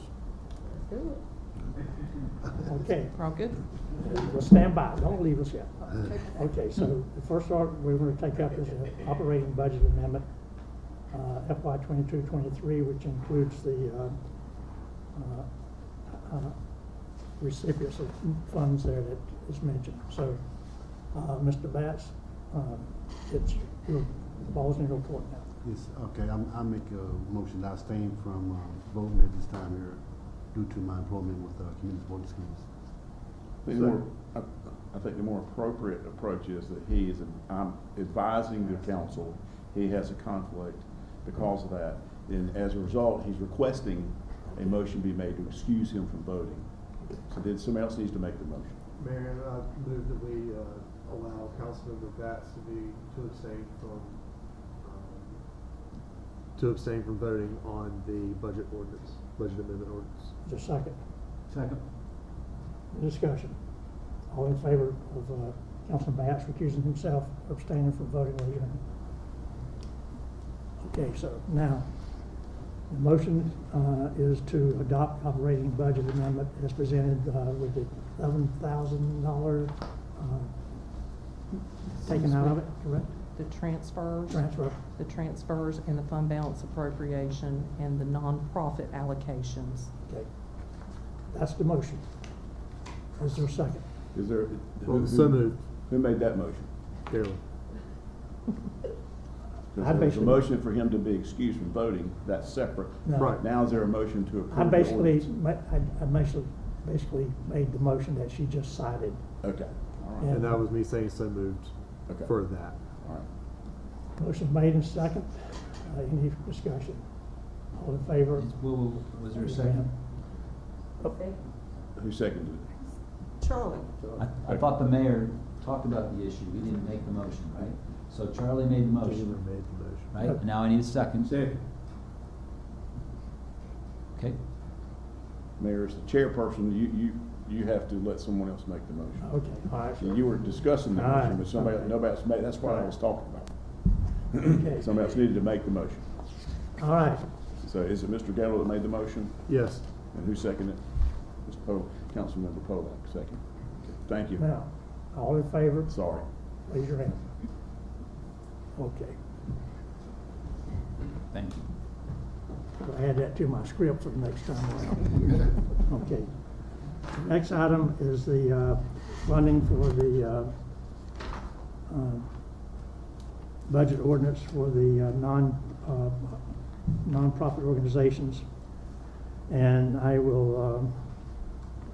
Let's do it. Okay. All good? We'll stand by. Don't leave us yet. Okay, so the first order we're going to take up is an operating budget amendment, FY 22-23, which includes the recipients of funds there that is mentioned. So Mr. Batts, it's, your ball's in your court now. Yes, okay, I make a motion to abstain from voting at this time here due to my employment with Community Board of Schools. I think the more appropriate approach is that I'm advising the council, he has a conflict because of that. And as a result, he's requesting a motion be made to excuse him from voting. So then somebody else needs to make the motion. Mayor, I move that we allow Councilmember Batts to abstain from voting on the budget amendment ordinance. Is there a second? Second. Discussion. All in favor of Councilman Batts recusing himself, abstaining from voting, raise your hand. Okay, so now, the motion is to adopt operating budget amendment as presented with the $11,000 taken out of it, correct? The transfers. Transfer. The transfers and the fund balance appropriation and the nonprofit allocations. Okay. That's the motion. Is there a second? Is there? So moved. Who made that motion? Carolyn. I There's a basically- motion for him to be excused from voting, that's separate. No. Right. Now is there a motion to approve I the basically, ordinance? I basically made the motion that she just cited. Okay, all right. Yeah. And that was me saying so moved Okay. for that. All right. Motion made and second. Any discussion? All in favor? Was there a second? Who seconded it? Charlie. I thought the mayor talked about the issue, he didn't make the motion, right? So Charlie made the motion, Taylor made the motion. right? Now I need a second. Second. Okay, Mayor, as the chairperson, you have to let someone else make the motion. Okay, all right. So you were discussing the All right. motion, but nobody else made, that's what I was talking about. Okay. Somebody else needed to make the motion. All right. So is it Mr. Gallo that made the motion? Yes. And who seconded it? Mr. Councilmember Polak, second. Thank you. Now, all in favor? Sorry. Raise your hand. Okay. thank you. I'll add that to my script for the next time around. Okay. Next item is the funding for the budget ordinance for the nonprofit organizations. And I will,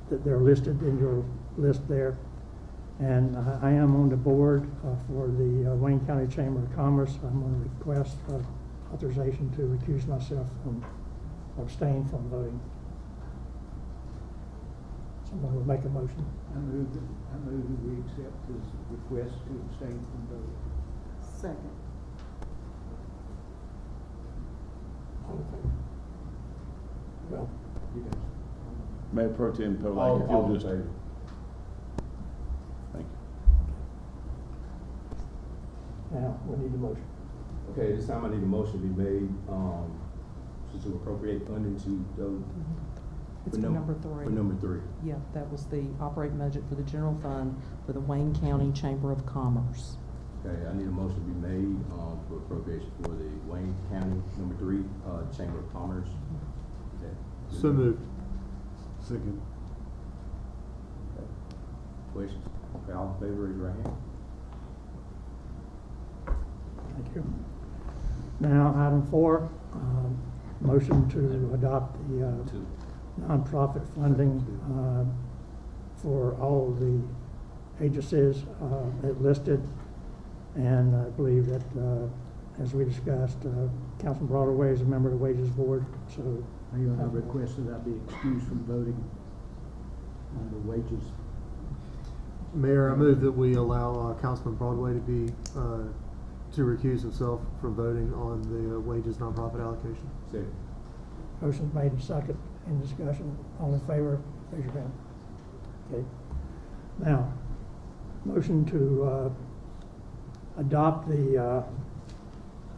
they're listed in your list there. And I am on the board for the Wayne County Chamber of Commerce. I'm going to request authorization to recuse myself from, abstain from voting. Someone will make a motion. I move that we accept his request to abstain from voting. Second. All in favor? Well, You guys. Mayor Pro Tem Polak, All if you'll in just. favor. Thank you. now, we need a motion. Okay, this time I need a motion to be made, to appropriate funding to those. It's for number 3. For number 3. Yeah, that was the operating budget for the general fund for the Wayne County Chamber of Commerce. Okay, I need a motion to be made, for appropriation for the Wayne County number 3, Chamber of Commerce. Okay. So moved. Second. Okay. Questions? Okay, all in favor, raise your right hand. Thank you. Now, item 4, motion to adopt the nonprofit funding for all of the agencies that listed. And I believe that, as we discussed, Councilman Broadway is a member of the Wages Board, so. I request that I be excused from voting on the wages. Mayor, I move that we allow Councilman Broadway to be, to recuse himself from voting on the wages nonprofit allocation. Second. Motion made and second. In discussion. All in favor, raise your hand. Okay. Now, motion to adopt the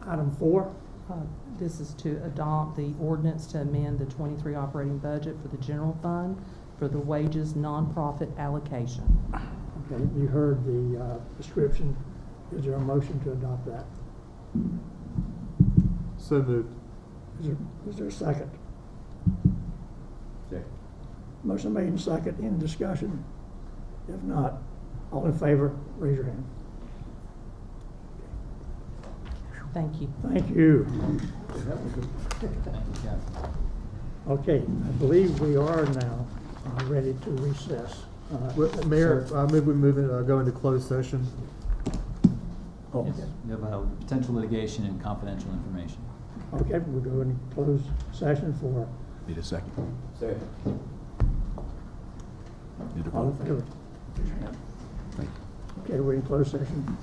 item 4. This is to adopt the ordinance to amend the 23 operating budget for the general fund for the wages nonprofit allocation. Okay, you heard the description. Is there a motion to adopt that? So moved. Is there a second? Second. Motion made and second. In discussion? If not, All in favor, raise your hand. Thank you. Thank you. Thank you, Kathy. Okay, I believe we are now ready to recess. Mayor, I move we go into closed session. Oh, Yes, okay. we have potential litigation and confidential information. Okay, we'll go into closed session for, Need a second. Second. Need a all in vote. favor. Thank you. Okay, we're in closed session.